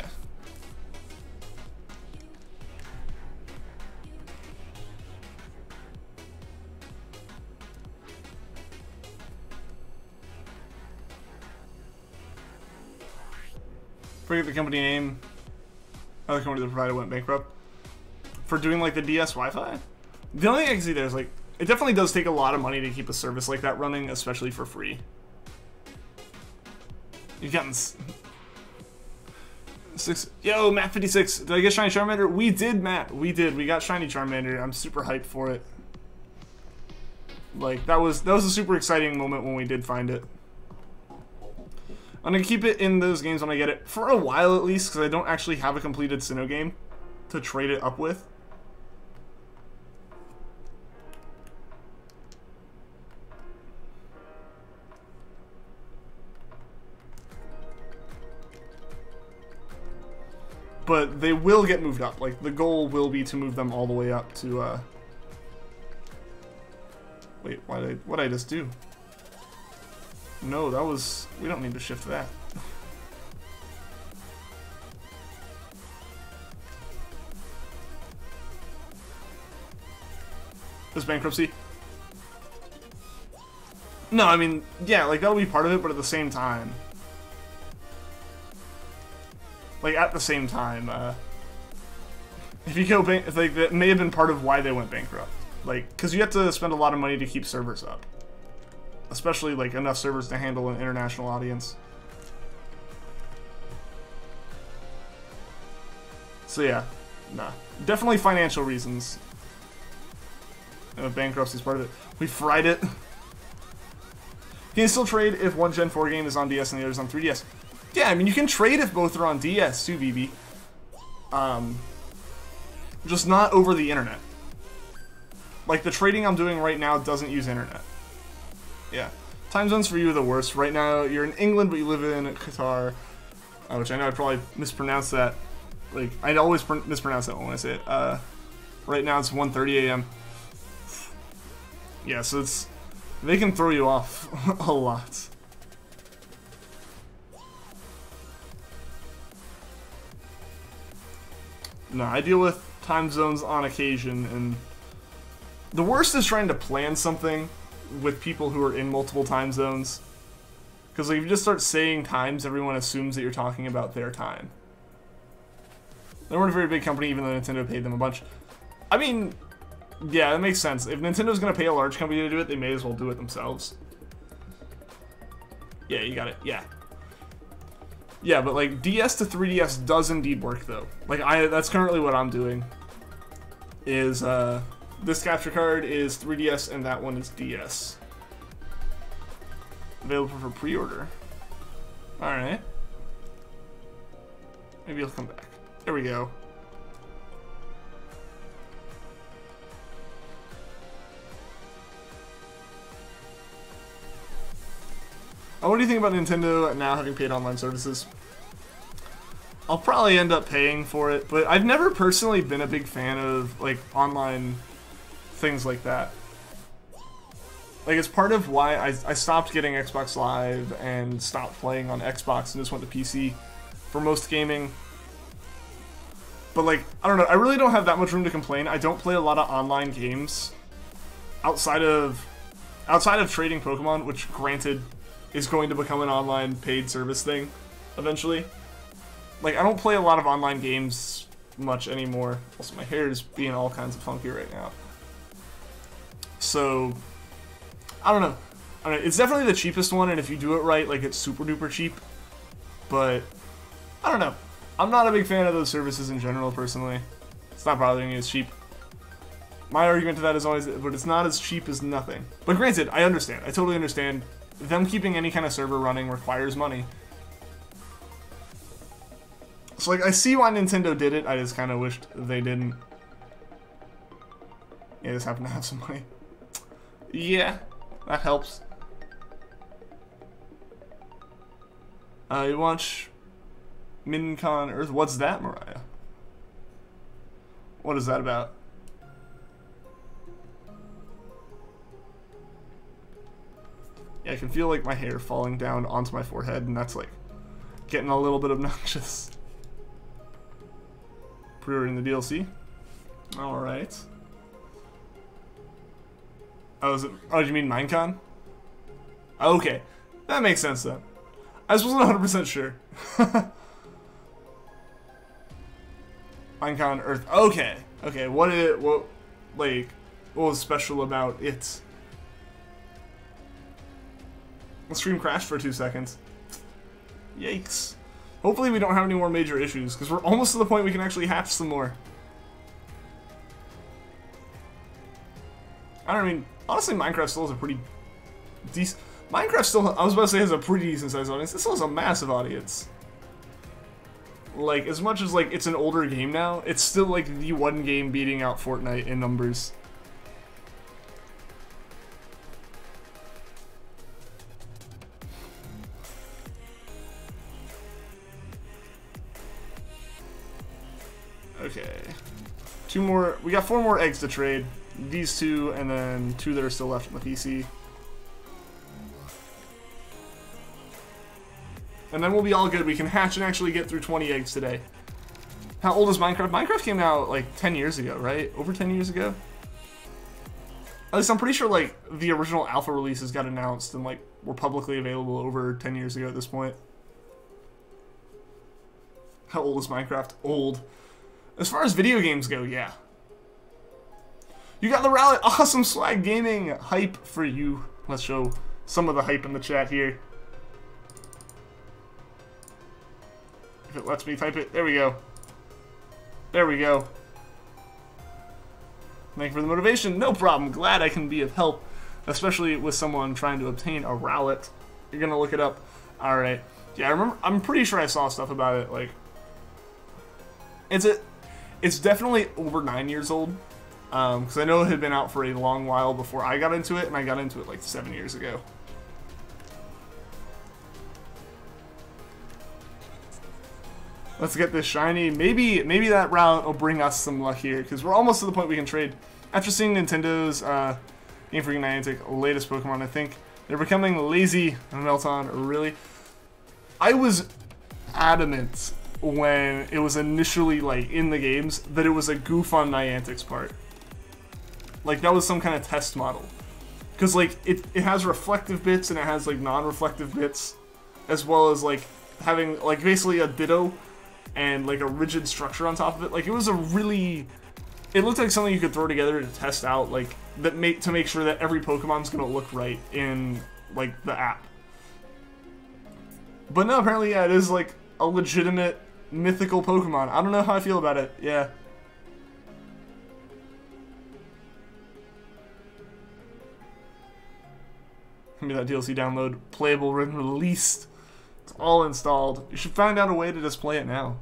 Forget the company name. Other company that provided went bankrupt for doing like the DS Wi-Fi. The only thing I can see there is like it definitely does take a lot of money to keep a service like that running, especially for free. You've gotten six. Yo, Matt 56. Did I get Shiny Charmander? We did, Matt. We did. We got Shiny Charmander. I'm super hyped for it. Like that was a super exciting moment when we did find it. I'm gonna keep it in those games when I get it for a while at least, because I don't actually have a completed Sinnoh game to trade it up with. But they will get moved up. Like, the goal will be to move them all the way up to, Wait, what'd I just do? No, that was... We don't need to shift that. This bankruptcy? No, I mean, yeah, like, that'll be part of it, but at the same time... Like, at the same time, if you go bank, like, that may have been part of why they went bankrupt. Like, because you have to spend a lot of money to keep servers up. Especially, like, enough servers to handle an international audience. So, yeah. Nah. Definitely financial reasons. Bankruptcy is part of it. We fried it. Can you still trade if one Gen 4 game is on DS and the other is on 3DS? Yeah, I mean, you can trade if both are on DS too, BB. Just not over the internet. Like, the trading I'm doing right now doesn't use internet. Yeah. Time zones for you are the worst. Right now, you're in England, but you live in Qatar. Which I know I probably mispronounced that. Like, I always mispronounce that when I say it. Right now, it's 1:30 a.m. Yeah, so it's... They can throw you off a lot. No, I deal with time zones on occasion, and the worst is trying to plan something with people who are in multiple time zones. Because like, if you just start saying times, everyone assumes that you're talking about their time. They weren't a very big company, even though Nintendo paid them a bunch. I mean, yeah, that makes sense. If Nintendo's going to pay a large company to do it, they may as well do it themselves. Yeah, you got it. Yeah. Yeah, but like DS to 3DS does indeed work though. Like that's currently what I'm doing. Is this capture card is 3DS and that one is DS. Available for pre-order. All right. Maybe he'll come back. There we go. What do you think about Nintendo now having paid online services? I'll probably end up paying for it, but I've never personally been a big fan of like online things like that. Like, it's part of why I stopped getting Xbox Live and stopped playing on Xbox and just went to PC for most gaming. But like, I don't know, I really don't have that much room to complain. I don't play a lot of online games. outside of trading Pokemon, which granted is going to become an online paid service thing eventually. Like, I don't play a lot of online games much anymore. Also, my hair is being all kinds of funky right now. So, I don't know. It's definitely the cheapest one, and if you do it right, like, it's super duper cheap. But, I don't know. I'm not a big fan of those services in general, personally. It's not bothering me, it's cheap. My argument to that is always, but it's not as cheap as nothing. But granted, I understand. I totally understand. Them keeping any kind of server running requires money. So, like, I see why Nintendo did it. I just kind of wished they didn't. Yeah, just happen to have some money. Yeah, that helps. You watch Mincon Earth. What's that, Mariah? What is that about? Yeah, I can feel like my hair falling down onto my forehead, and that's like getting a little bit obnoxious. Pre-ordering the DLC. Alright. Oh, do you mean Minecon? Okay. That makes sense then. I just wasn't 100% sure. Minecon Earth. Okay. Okay, what was special about it? The stream crashed for 2 seconds. Yikes. Hopefully we don't have any more major issues, because we're almost to the point we can actually hatch some more. I don't mean, honestly, Minecraft still has a pretty decent... Minecraft still, I was about to say, has a pretty decent sized audience. It still has a massive audience. Like, as much as, like, it's an older game now, it's still, like, the one game beating out Fortnite in numbers. Okay. 2 more, we got 4 more eggs to trade. These 2, and then 2 that are still left on the PC. And then we'll be all good. We can hatch and actually get through 20 eggs today. How old is Minecraft? Minecraft came out like 10 years ago, right? Over 10 years ago? At least I'm pretty sure like the original alpha releases got announced and like were publicly available over 10 years ago at this point. How old is Minecraft? Old. As far as video games go, yeah. You got the rally. Awesome swag gaming. Hype for you. Let's show some of the hype in the chat here. If it lets me type it. There we go. There we go. Thank you for the motivation. No problem. Glad I can be of help. Especially with someone trying to obtain a Rowlet. You're gonna look it up. Alright. Yeah, I remember. I'm pretty sure I saw stuff about it. Like, it's definitely over 9 years old. Because I know it had been out for a long while before I got into it, and I got into it like 7 years ago. Let's get this shiny. Maybe that route will bring us some luck here, because we're almost to the point we can trade. After seeing Nintendo's Game Freak Niantic latest Pokemon, I think they're becoming lazy and Melton. Really, I was adamant when it was initially like in the games that it was a goof on Niantic's part. Like that was some kind of test model, because like it has reflective bits and it has like non-reflective bits, as well as like having like basically a Ditto and like a rigid structure on top of it. Like it was a really, it looked like something you could throw together to test out, like that to make sure that every Pokemon's gonna look right in like the app. But no, apparently yeah, it is like a legitimate mythical Pokemon. I don't know how I feel about it. Yeah. Maybe that DLC download, playable when released. It's all installed. You should find out a way to display it now.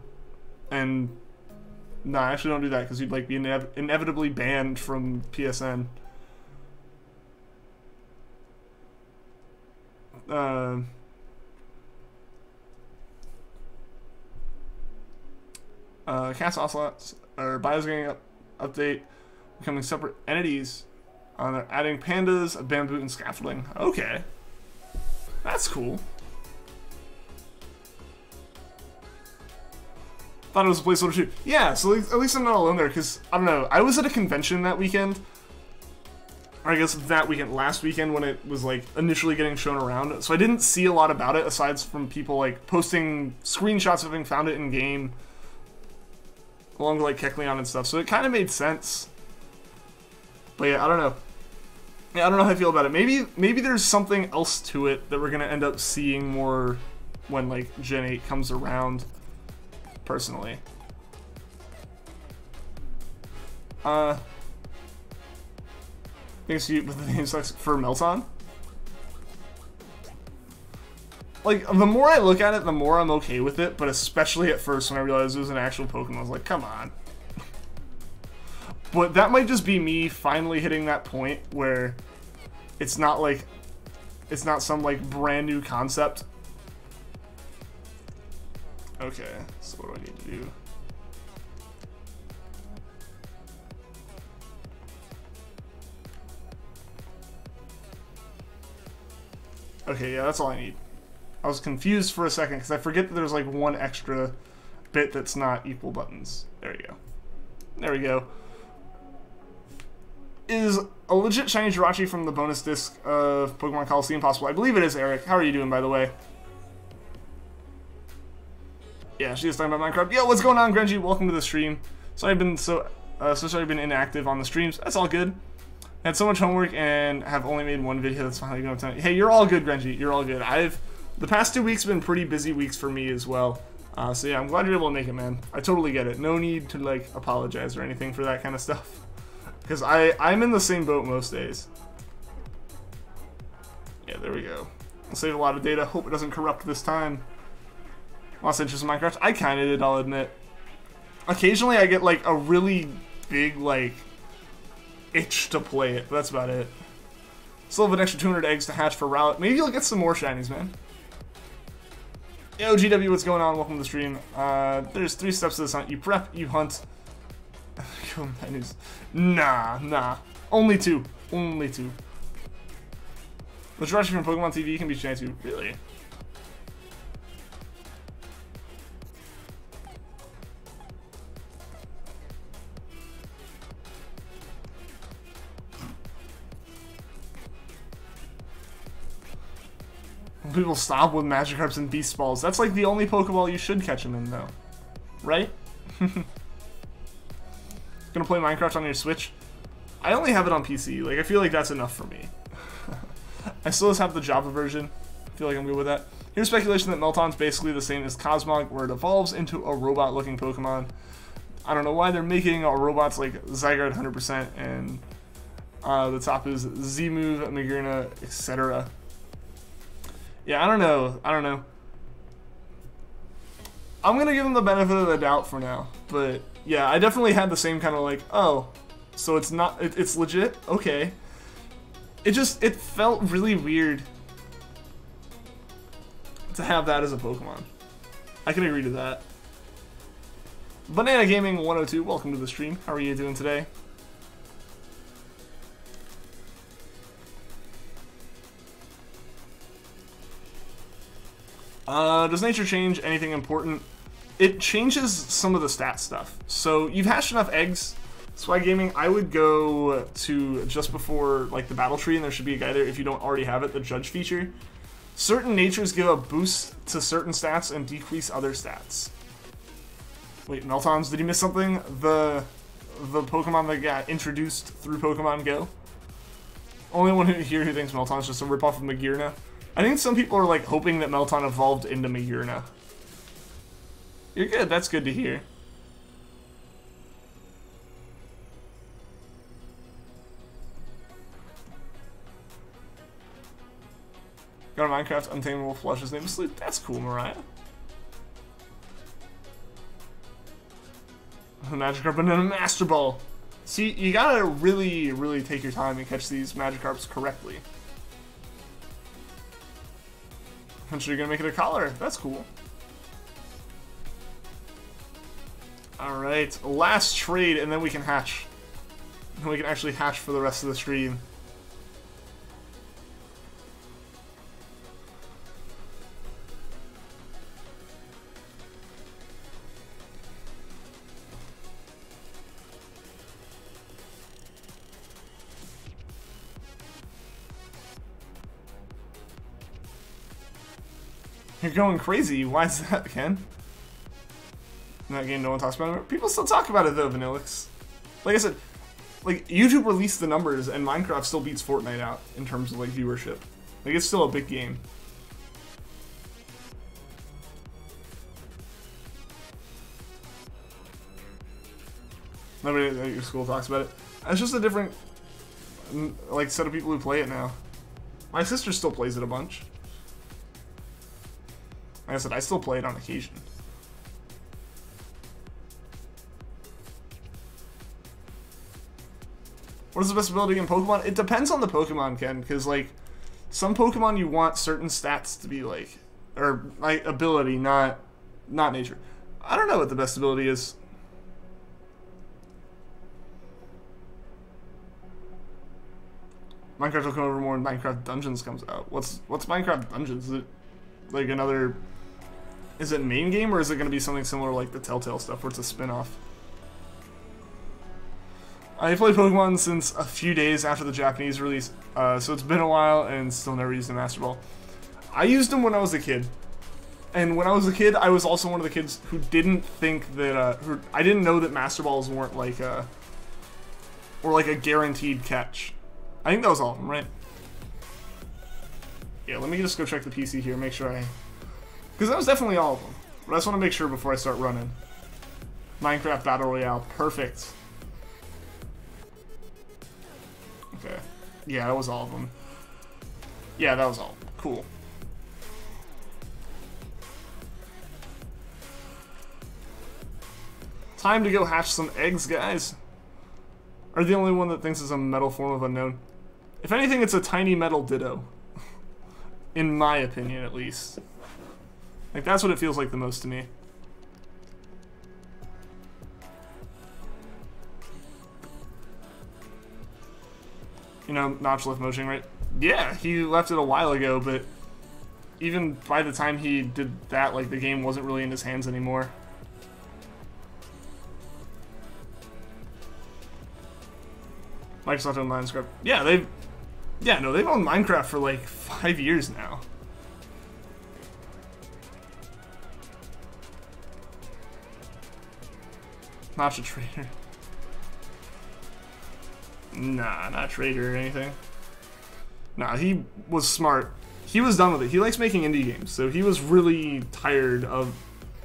And no, actually don't do that because you'd like be inevitably banned from PSN. Cast Ocelots or Bios getting update, becoming separate entities. They're adding pandas, a bamboo, and scaffolding. Okay. That's cool. Thought it was a placeholder too. Yeah, so at least I'm not alone there, because, I don't know, I was at a convention that weekend, or I guess that weekend, last weekend when it was like initially getting shown around. So I didn't see a lot about it aside from people like posting screenshots of having found it in game, along with like Kecleon and stuff. So it kind of made sense. But yeah, I don't know. Yeah, I don't know how I feel about it. Maybe there's something else to it that we're gonna end up seeing more when like Gen 8 comes around. Personally. Thanks you, but the name sucks for Melton. Like, the more I look at it, the more I'm okay with it, but especially at first when I realized it was an actual Pokemon, I was like, come on. But that might just be me finally hitting that point where it's not like, it's not some like brand new concept. Okay, so what do I need to do? Okay, yeah, that's all I need. I was confused for a second because I forget that there's like one extra bit that's not equal buttons. There you go. There we go. Is a legit shiny Jirachi from the bonus disc of Pokemon Coliseum possible? I believe it is, Eric. How are you doing, by the way? Yeah, she was talking about Minecraft. Yo, what's going on, Grungy? Welcome to the stream. Sorry I've been sorry I've been inactive on the streams. That's all good. I had so much homework and have only made one video that's finally going to. Hey, you're all good, Grungy. You're all good. The past 2 weeks have been pretty busy weeks for me as well. So yeah, I'm glad you're able to make it, man. I totally get it. No need to like apologize or anything for that kind of stuff. Because I'm in the same boat most days. Yeah, there we go. I'll save a lot of data. Hope it doesn't corrupt this time. Lost interest in Minecraft. I kind of did, I'll admit. Occasionally I get like a really big like itch to play it, but that's about it. Still have an extra 200 eggs to hatch for Rowlet. Maybe you'll get some more shinies, man. Yo, GW, what's going on? Welcome to the stream. There's 3 steps to this hunt. You prep, you hunt. Menus. Nah. Only 2. Only 2. The Jirachi from Pokemon TV can be shiny too. Really? People stop with Magikarps and Beast Balls. That's like the only Pokeball you should catch them in, though. Right? Gonna play Minecraft on your Switch? I only have it on PC. Like, I feel like that's enough for me. I still just have the Java version. I feel like I'm good with that. Here's speculation that Melton's basically the same as Cosmog, where it evolves into a robot-looking Pokemon. I don't know why they're making our robots like Zygarde 100%, and the top is Z-Move, Magearna, etc. Yeah, I don't know. I'm gonna give them the benefit of the doubt for now, but yeah, I definitely had the same kind of like, oh, so it's not, it's legit? Okay. It felt really weird to have that as a Pokemon. I can agree to that. Banana Gaming 102, welcome to the stream. How are you doing today? Does nature change anything important? It changes some of the stat stuff. So you've hatched enough eggs. Swag Gaming, I would go to just before like the battle tree, and there should be a guy there if you don't already have it, the judge feature. Certain natures give a boost to certain stats and decrease other stats. Wait, Meltons, did you miss something? The Pokemon that got introduced through Pokemon Go? Only one here who thinks Melton's just a ripoff of Magearna. I think some people are like hoping that Melton evolved into Magearna. You're good, that's good to hear. Got a Minecraft Untamable Flush his name to sleep. That's cool, Mariah. A Magikarp and then a Master Ball. See, you gotta really, really take your time and catch these Magikarps correctly. I'm sure you're gonna make it a collar. That's cool. Alright, last trade, and then we can hatch. And we can actually hatch for the rest of the stream. You're going crazy. Why is that, Ken? In that game, no one talks about it. People still talk about it, though, Vanillix. Like I said, like, YouTube released the numbers, and Minecraft still beats Fortnite out in terms of, like, viewership. Like, it's still a big game. Nobody at your school talks about it. It's just a different, like, set of people who play it now. My sister still plays it a bunch. Like I said, I still play it on occasion. What is the best ability in Pokemon? It depends on the Pokemon, Ken, because, like, some Pokemon you want certain stats to be, like, or, like, ability, not nature. I don't know what the best ability is. Minecraft will come over more when Minecraft Dungeons comes out. What's Minecraft Dungeons? Is it like another... Is it main game, or is it going to be something similar like the Telltale stuff, where it's a spin-off? I played Pokemon since a few days after the Japanese release, so it's been a while and still never used a Master Ball. I used them when I was a kid. And when I was a kid, I was also one of the kids who didn't think that, I didn't know that Master Balls weren't like a guaranteed catch. I think that was all of them, right? Yeah, let me just go check the PC here, make sure because that was definitely all of them. But I just want to make sure before I start running. Minecraft Battle Royale, perfect. Okay. Yeah, that was all of them. Yeah, that was all. Cool. Time to go hatch some eggs, guys. Are the only one that thinks it's a metal form of unknown? If anything, it's a tiny metal ditto. In my opinion, at least. Like, that's what it feels like the most to me. You know, Notch left motion, right? Yeah, he left it a while ago, but even by the time he did that, like, the game wasn't really in his hands anymore. Microsoft owned Minecraft. Yeah, they've owned Minecraft for like 5 years now. Not a trader. Nah, not a trader or anything. Nah, he was smart. He was done with it. He likes making indie games, so he was really tired of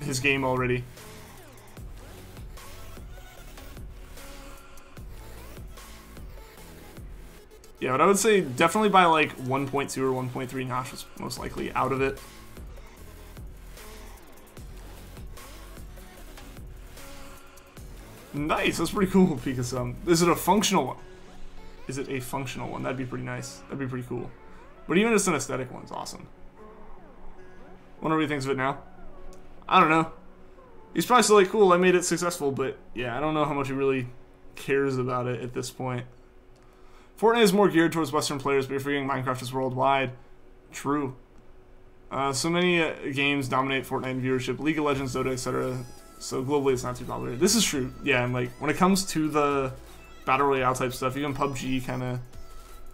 his game already. Yeah, but I would say definitely by like 1.2 or 1.3, Nosh was most likely out of it. Nice, that's pretty cool because is it a functional one? Is it a functional one? That'd be pretty nice. That'd be pretty cool. But even just an aesthetic one's awesome. Wonder what he thinks of it now. I don't know. He's probably still like, cool, I made it successful, but yeah, I don't know how much he really cares about it at this point. Fortnite is more geared towards Western players, but you're forgetting Minecraft is worldwide. True. So many games dominate Fortnite in viewership, League of Legends, Dota, etc. So globally it's not too popular. This is true. Yeah, and like when it comes to the Battle Royale type stuff, even PUBG kind of,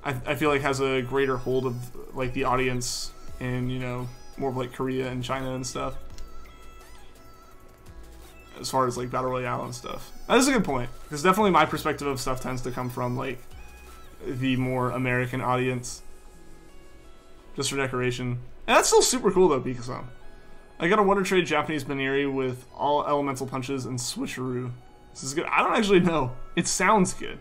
I feel like has a greater hold of like the audience in, you know, more of like Korea and China and stuff. As far as like Battle Royale and stuff. That is a good point, because definitely my perspective of stuff tends to come from like the more American audience, just for decoration. And that's still super cool though, because I got a Wonder Trade Japanese Buneary with all elemental punches and switcheroo. This is good. I don't actually know. It sounds good.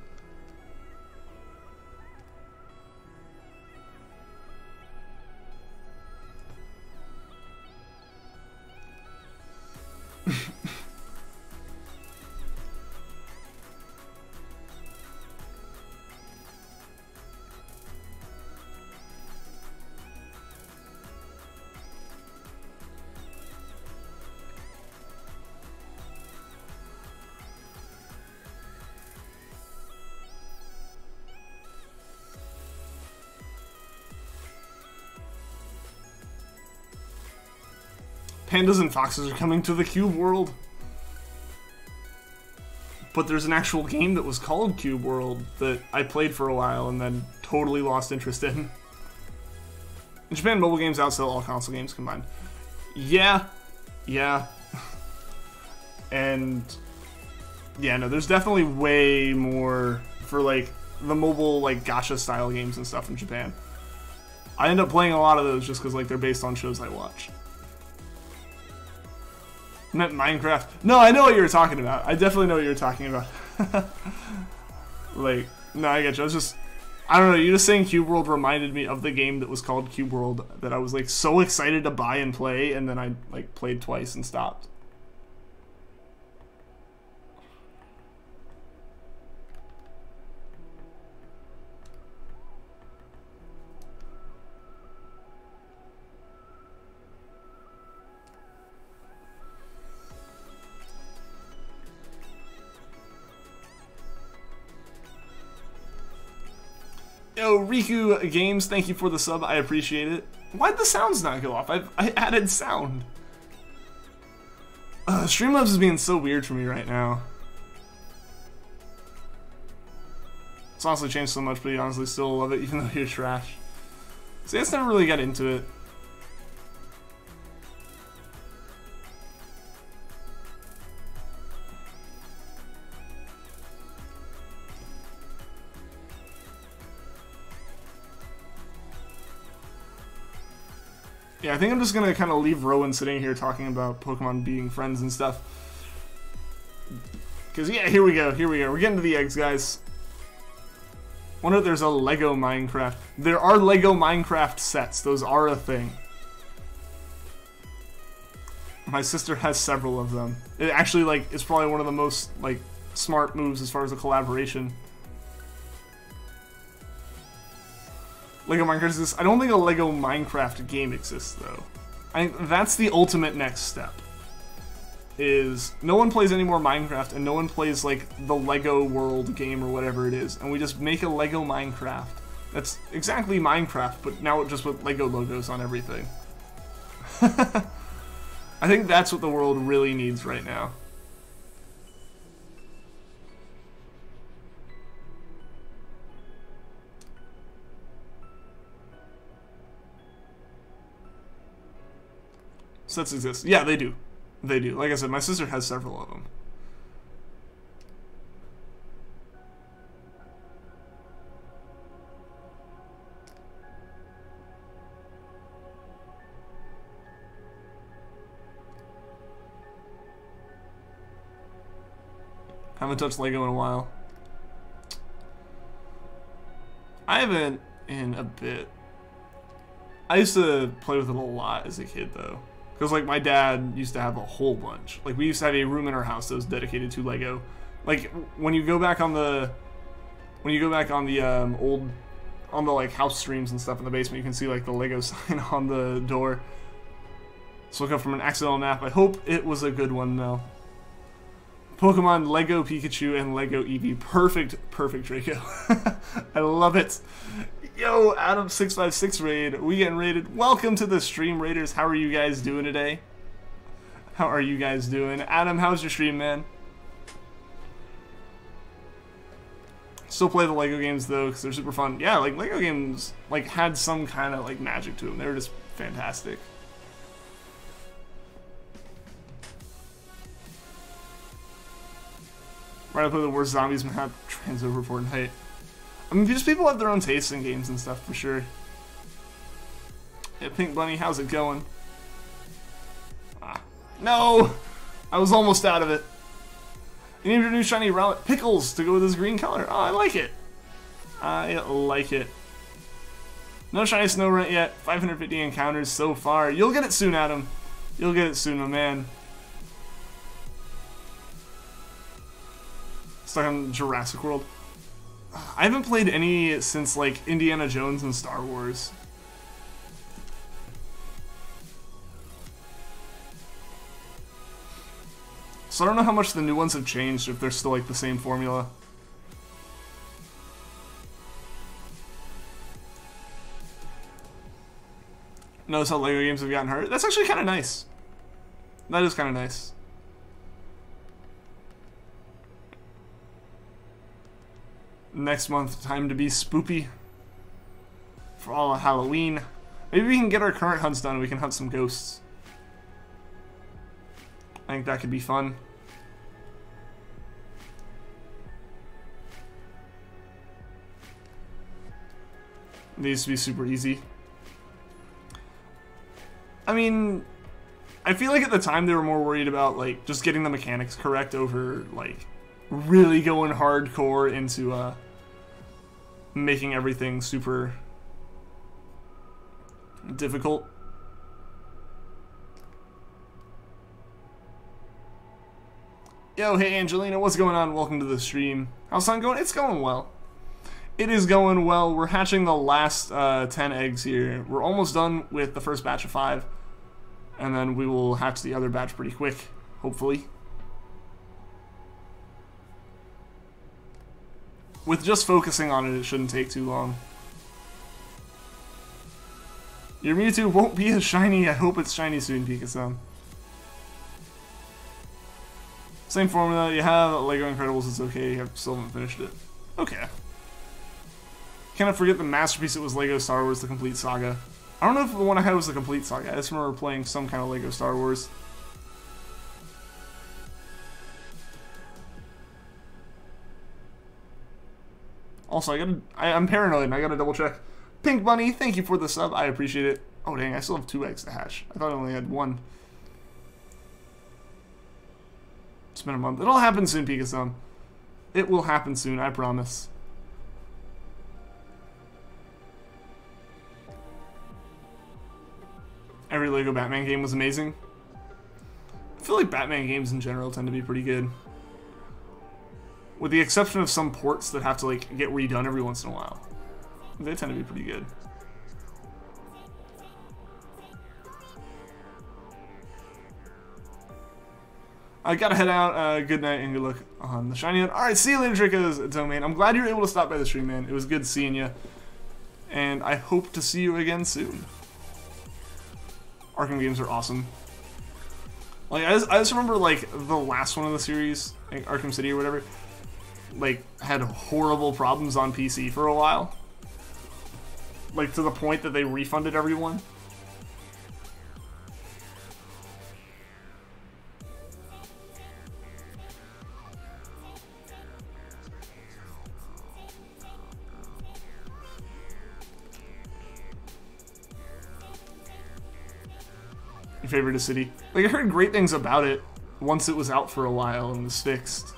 Pandas and foxes are coming to the Cube World. But there's an actual game that was called Cube World that I played for a while and then totally lost interest in. In Japan, mobile games outsell all console games combined. Yeah. And yeah, no, there's definitely way more for like the mobile like gacha style games and stuff in Japan. I end up playing a lot of those just because like they're based on shows I watch. Meant Minecraft. No, I know what you were talking about. I definitely know what you were talking about. Like, no, I get you. I don't know, you just saying Cube World reminded me of the game that was called Cube World that I was like so excited to buy and play, and then I like played twice and stopped. Yo, Raikou Games, thank you for the sub. I appreciate it. Why'd the sounds not go off? I added sound. Streamlabs is being so weird for me right now. It's honestly changed so much, but you honestly still love it even though you're trash. See, I just never really got into it. Yeah, I think I'm just gonna kind of leave Rowan sitting here talking about Pokemon being friends and stuff. Because, yeah, here we go. We're getting to the eggs, guys. Wonder if there's a Lego Minecraft. There are Lego Minecraft sets. Those are a thing. My sister has several of them. It actually, like, it's probably one of the most, like, smart moves as far as a collaboration. Lego Minecraft exists. I don't think a Lego Minecraft game exists, though. I think that's the ultimate next step. Is no one plays any more Minecraft, and no one plays, like, the Lego World game or whatever it is, and we just make a Lego Minecraft. That's exactly Minecraft, but now just with Lego logos on everything. I think that's what the world really needs right now. Sets exist. Yeah, they do. They do. Like I said, my sister has several of them. Haven't touched Lego in a while. I haven't in a bit. I used to play with it a lot as a kid, though. Because, like, my dad used to have a whole bunch. Like, we used to have a room in our house that was dedicated to Lego. Like, when you go back on the... old... On the, like, house streams and stuff in the basement, you can see, like, the Lego sign on the door. So look up from an accidental nap. I hope it was a good one, though. Pokemon, Lego Pikachu, and Lego Eevee. Perfect Treecko. I love it. Yo, Adam656 raid. We getting raided. Welcome to the stream, raiders. How are you guys doing today? How are you guys doing? Adam, how's your stream, man? Still play the Lego games, though, because they're super fun. Yeah, like, Lego games, like, had some kind of, like, magic to them. They were just fantastic. Right, I play the worst zombies map, trans over Fortnite. I mean, just people have their own tastes in games and stuff, for sure. Yeah, Pink Bunny, how's it going? Ah. No! I was almost out of it. You need your new shiny Rowlet Pickles to go with this green color. Oh, I like it. I like it. No shiny Snorunt yet. 550 encounters so far. You'll get it soon, Adam. You'll get it soon, my man. Stuck on Jurassic World. I haven't played any since, like, Indiana Jones and Star Wars. So I don't know how much the new ones have changed, if they're still, like, the same formula. Notice how Lego games have gotten hurt? That's actually kind of nice. That is kind of nice. Next month, time to be spoopy for all of Halloween. Maybe we can get our current hunts done and we can hunt some ghosts. I think that could be fun. These to be super easy. I mean, I feel like at the time they were more worried about like just getting the mechanics correct over like really going hardcore into making everything super difficult. Yo, hey Angelina, what's going on? Welcome to the stream. How's sun going? It's going well. It is going well. We're hatching the last 10 eggs here. We're almost done with the first batch of 5. And then we will hatch the other batch pretty quick, hopefully. With just focusing on it, it shouldn't take too long. Your Mewtwo won't be a shiny. I hope it's shiny soon, Pikachu. Same formula. You have Lego Incredibles, it's okay. You still haven't finished it. Okay. Cannot forget the masterpiece it was Lego Star Wars: The Complete Saga. I don't know if the one I had was The Complete Saga. I just remember playing some kind of Lego Star Wars. Also, I'm paranoid and I gotta double check. Pink Bunny, thank you for the sub. I appreciate it. Oh dang, I still have 2 eggs to hatch. I thought I only had 1. It's been a month. It'll happen soon, Pikachu. It will happen soon, I promise. Every Lego Batman game was amazing. I feel like Batman games in general tend to be pretty good. With the exception of some ports that have to like get redone every once in a while. They tend to be pretty good. I gotta head out. Good night and good luck on the shiny one. Alright, see you later, Treecko's domain. I'm glad you were able to stop by the stream, man. It was good seeing you. And I hope to see you again soon. Arkham games are awesome. Like, I just remember, like, the last one of the series, like Arkham City or whatever, like, had horrible problems on PC for a while. Like, to the point that they refunded everyone. Your favorite city? Like, I heard great things about it once it was out for a while and was fixed.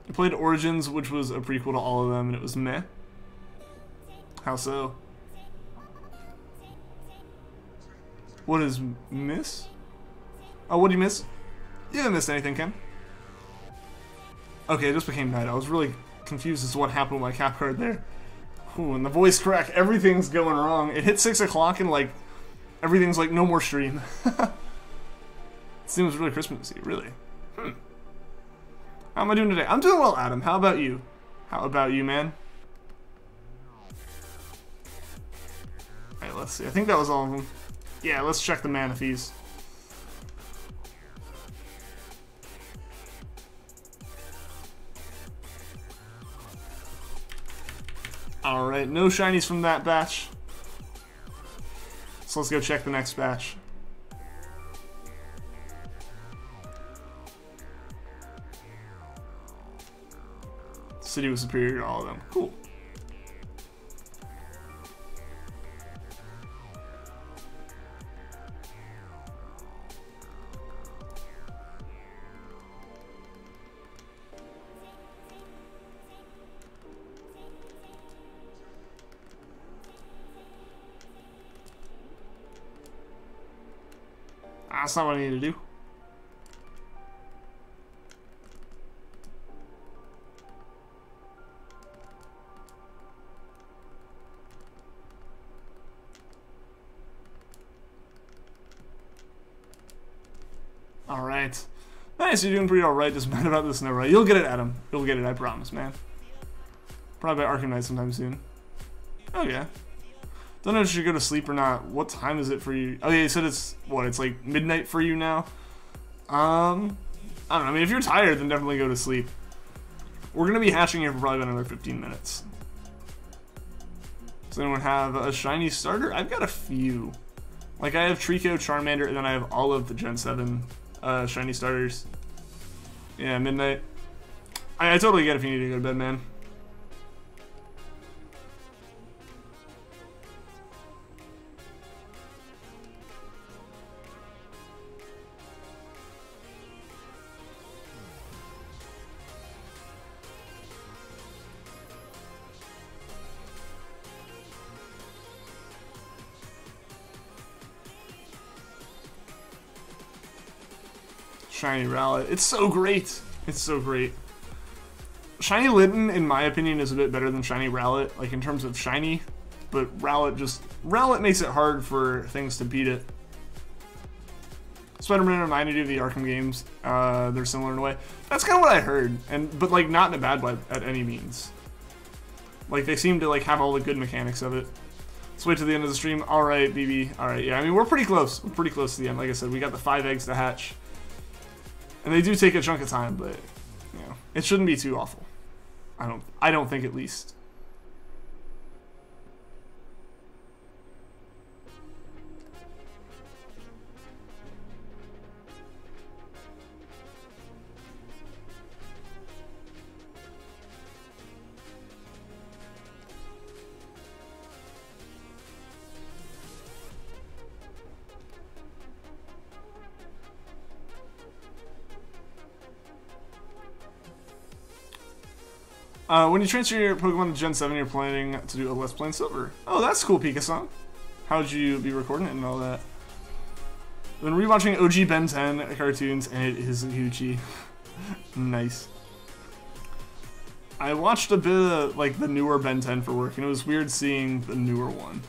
I played Origins, which was a prequel to all of them, and it was meh. How so? What is miss? Oh, what did you miss? You didn't miss anything, Ken. Okay, it just became night. I was really confused as to what happened with my cap card there. Ooh, and the voice crack. Everything's going wrong. It hit 6 o'clock and, like, everything's like, no more stream. It seems really Christmassy, really. How am I doing today? I'm doing well, Adam. How about you? How about you, man? Alright, let's see. I think that was all of them. Yeah, let's check the Manaphy's. Alright, no shinies from that batch. So let's go check the next batch. City was superior to all of them. Cool. That's not what I need to do. Alright. Nice, you're doing pretty alright. Just mad about this snow, right? You'll get it, Adam. You'll get it, I promise, man. Probably by Arkham Knight sometime soon. Oh, yeah. Don't know if you should go to sleep or not. What time is it for you? Oh yeah, you said it's, what, it's like midnight for you now? I don't know. I mean, if you're tired, then definitely go to sleep. We're going to be hatching here for probably about another 15 minutes. Does anyone have a shiny starter? I've got a few. Like, I have Treecko, Charmander, and then I have all of the Gen 7 shiny starters. Yeah, midnight. I totally get if you need to go to bed, man. Shiny Rowlet. It's so great. It's so great. Shiny Litten, in my opinion, is a bit better than Shiny Rowlet, like in terms of shiny. But Rowlet makes it hard for things to beat it. Spider-Man reminded you of the Arkham games. They're similar in a way. That's kind of what I heard, but like not in a bad way at any means. Like they seem to like have all the good mechanics of it. Let's wait to the end of the stream. All right, BB. All right, yeah. I mean, we're pretty close. We're pretty close to the end. Like I said, we got the 5 eggs to hatch. And they do take a chunk of time, but you know, it shouldn't be too awful. I don't think, at least. When you transfer your Pokemon to Gen 7, you're planning to do a Let's Play in Silver. Oh, that's cool, Pika-san. How'd you be recording it and all that? Been rewatching OG Ben 10 cartoons, and it is Gucci. Nice. I watched a bit of, like, the newer Ben 10 for work, and it was weird seeing the newer one.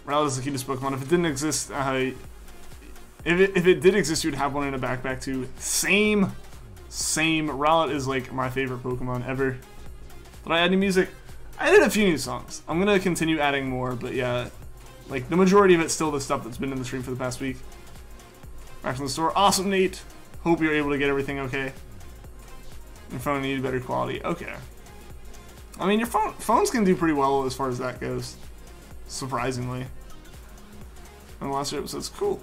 Rowlet is the cutest Pokemon. If it didn't exist, if it did exist, you'd have one in a backpack, too. Same. Rowlet is like my favorite Pokemon ever. Did I add new music? I added a few new songs. I'm gonna continue adding more, but yeah, like the majority of it's still the stuff that's been in the stream for the past week. Back from the store. Awesome, Nate. Hope you're able to get everything okay. Your phone needed better quality. Okay. I mean, your phones can do pretty well as far as that goes. Surprisingly. And the last few episodes, cool.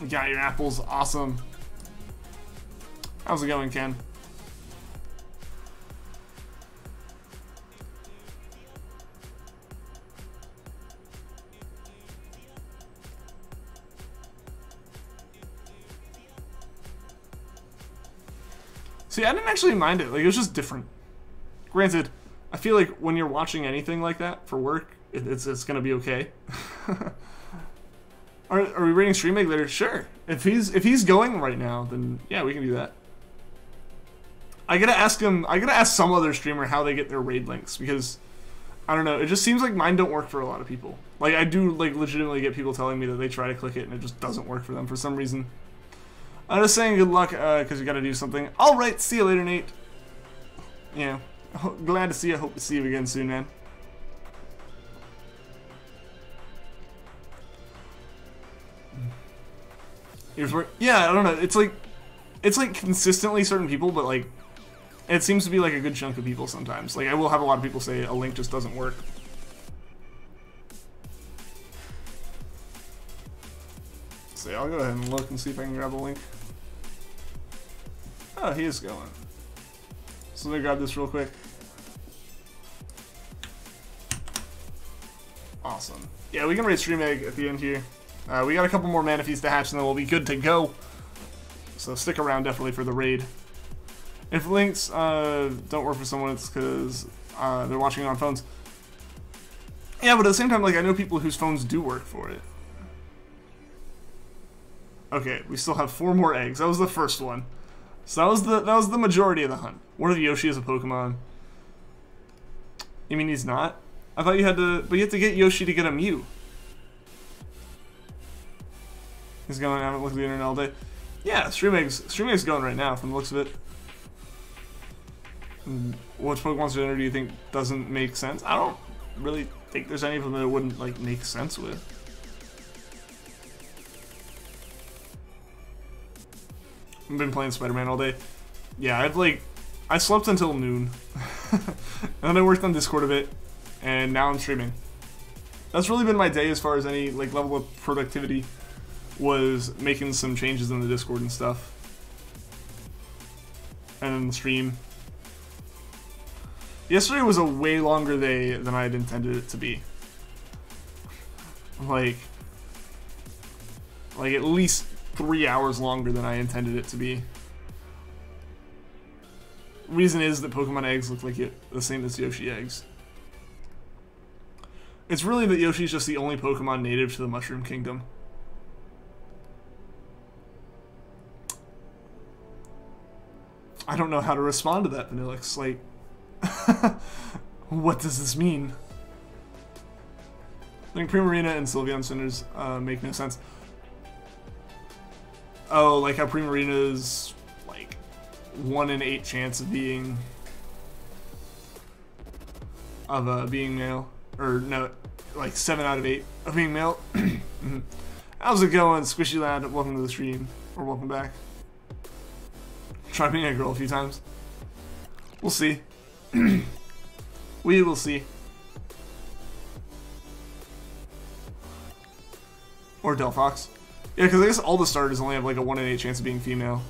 Got your apples, awesome. How's it going, Ken? See, I didn't actually mind it. Like, it was just different. Granted, I feel like when you're watching anything like that for work, it's gonna be okay. Are we rating Stream Egg later? Sure. If he's going right now, then yeah, we can do that. I gotta ask some other streamer how they get their raid links, because I don't know, it just seems like mine don't work for a lot of people. Like I do like legitimately get people telling me that they try to click it and it just doesn't work for them for some reason. I'm just saying good luck because you gotta do something. Alright, see you later, Nate. Yeah. Glad to see you. Hope to see you again soon, man. Here's where, yeah, I don't know. It's like consistently certain people, but like it seems to be like a good chunk of people sometimes. Like I will have a lot of people say a link just doesn't work. So I'll go ahead and look and see if I can grab a link. Oh, he is going. So let me grab this real quick. Awesome. Yeah, we can raid Stream Egg at the end here. We got a couple more Manaphy's to hatch and then we'll be good to go. So stick around definitely for the raid. If links don't work for someone, it's because they're watching it on phones. Yeah, but at the same time, like I know people whose phones do work for it. Okay, we still have 4 more eggs. That was the first one. So that was the majority of the hunt. What if Yoshi is a Pokemon? You mean he's not? I thought you had to, but you have to get Yoshi to get a Mew. He's going, I haven't looked at the internet all day. Yeah, Stream Eggs going right now from the looks of it. Which Pokemon's gender do you think doesn't make sense? I don't really think there's any of them that it wouldn't like make sense with. I've been playing Spider-Man all day. Yeah, I slept until noon. And then I worked on Discord a bit, and now I'm streaming. That's really been my day as far as any like level of productivity, was making some changes in the Discord and stuff. And then the stream. Yesterday was a way longer day than I had intended it to be. Like at least 3 hours longer than I intended it to be. Reason is that Pokemon eggs look like the same as Yoshi eggs. It's really that Yoshi's just the only Pokemon native to the Mushroom Kingdom. I don't know how to respond to that, Vanillix. Like, what does this mean? I think Primarina and Sylveon Cinders make no sense. Oh, like how Primarina's like 1 in 8 chance of being male, or no, like 7 out of 8 of being male. How's it going, Squishy Lad? Welcome to the stream, or welcome back. Tried being a girl a few times. We'll see. We will see. Or Delphox. Yeah, because I guess all the starters only have like a 1 in 8 chance of being female.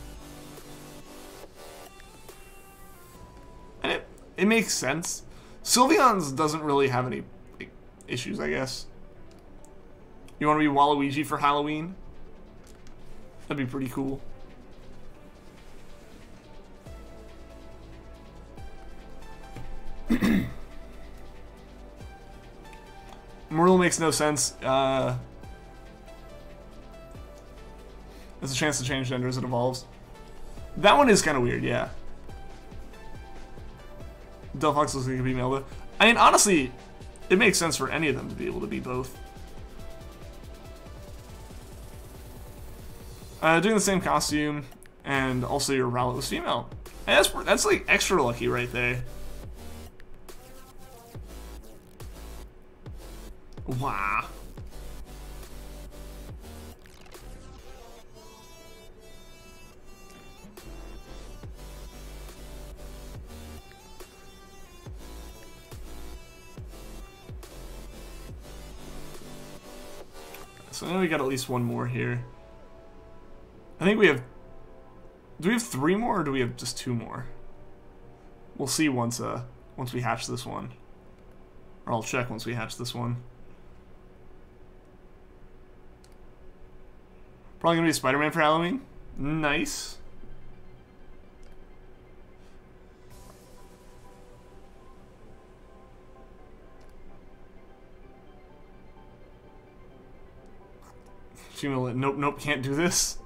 And it makes sense. Sylveon's doesn't really have any like, issues, I guess. You want to be Waluigi for Halloween? That'd be pretty cool. Myrtle makes no sense. There's a chance to change gender as it evolves. That one is kind of weird, yeah. Delphox looks like it could be male though. I mean, honestly, it makes sense for any of them to be able to be both. Doing the same costume, and also your Rowlet was female. And that's like extra lucky right there. Wow. So I know we got at least one more here. I think we have... Do we have 3 more, or do we have just 2 more? We'll see once we hatch this one. Or I'll check once we hatch this one. Probably gonna be Spider-Man for Halloween. Nice. Nope, can't do this.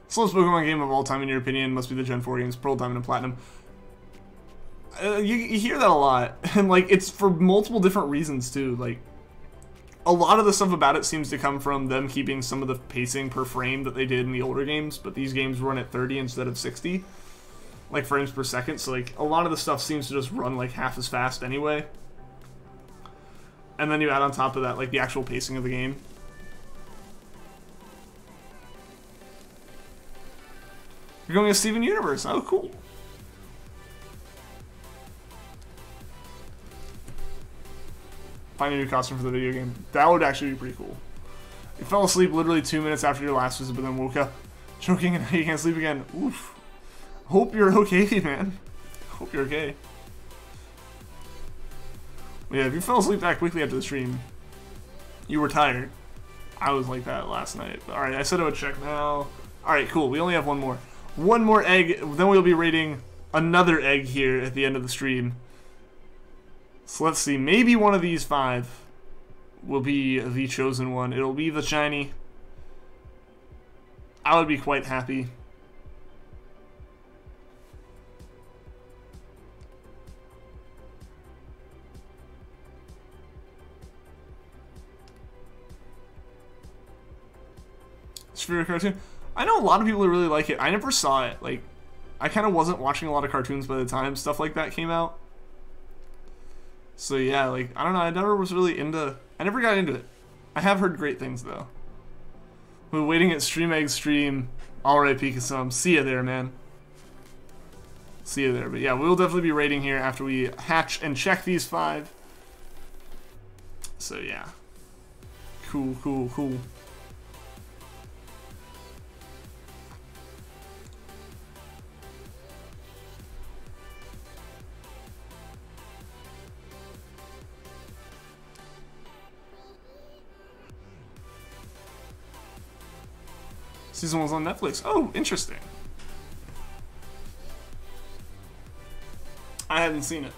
Slowest Pokemon game of all time in your opinion must be the Gen 4 games, Pearl, Diamond, and Platinum. You hear that a lot, and like it's for multiple different reasons too. Like a lot of the stuff about it seems to come from them keeping some of the pacing per frame that they did in the older games, but these games run at 30 instead of 60, like frames per second. So like a lot of the stuff seems to just run like half as fast anyway. And then you add on top of that like the actual pacing of the game. You're going to Steven Universe. Oh, cool. Find a new costume for the video game. That would actually be pretty cool. You fell asleep literally 2 minutes after your last visit, but then woke up choking and you can't sleep again. Oof. Hope you're okay, man. Hope you're okay. But yeah, if you fell asleep that quickly after the stream, you were tired. I was like that last night. Alright, I said I would check now. Alright, cool. We only have one more. One more egg, then we'll be rating another egg here at the end of the stream. So let's see, maybe one of these 5 will be the chosen one. It'll be the shiny. I would be quite happy. What's your favorite cartoon? I know a lot of people who really like it. I never saw it. Like, I kind of wasn't watching a lot of cartoons by the time stuff like that came out. So yeah, like, I don't know, I never was really into... I never got into it. I have heard great things, though. We're waiting at Stream Egg stream. Alright, Pikachu. See ya there, man. See you there. But yeah, we'll definitely be rating here after we hatch and check these 5. So yeah. Cool, cool, cool. Season 1's on Netflix. Oh, interesting. I hadn't seen it.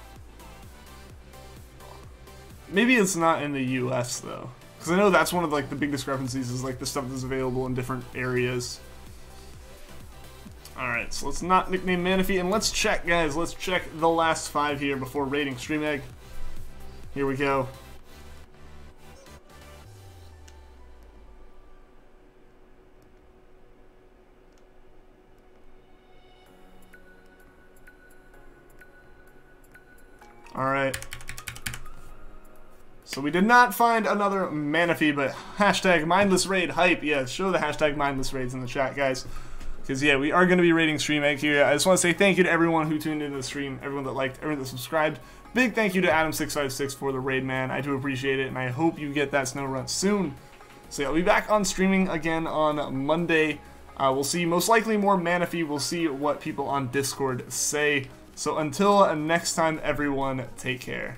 Maybe it's not in the US though, because I know that's one of like the big discrepancies is like the stuff that's available in different areas. All right, so let's not nickname Manaphy, and let's check, guys. Let's check the last 5 here before rating Stream Egg. Here we go. Alright. So we did not find another Manaphy, but hashtag mindless raid hype. Yeah, show the hashtag mindless raids in the chat, guys. Because, yeah, we are going to be raiding Stream Egg here. I just want to say thank you to everyone who tuned into the stream, everyone that liked, everyone that subscribed. Big thank you to Adam656 for the raid, man. I do appreciate it, and I hope you get that snow run soon. So, yeah, I'll be back on streaming again on Monday. We'll see most likely more Manaphy. We'll see what people on Discord say. So until next time, everyone, take care.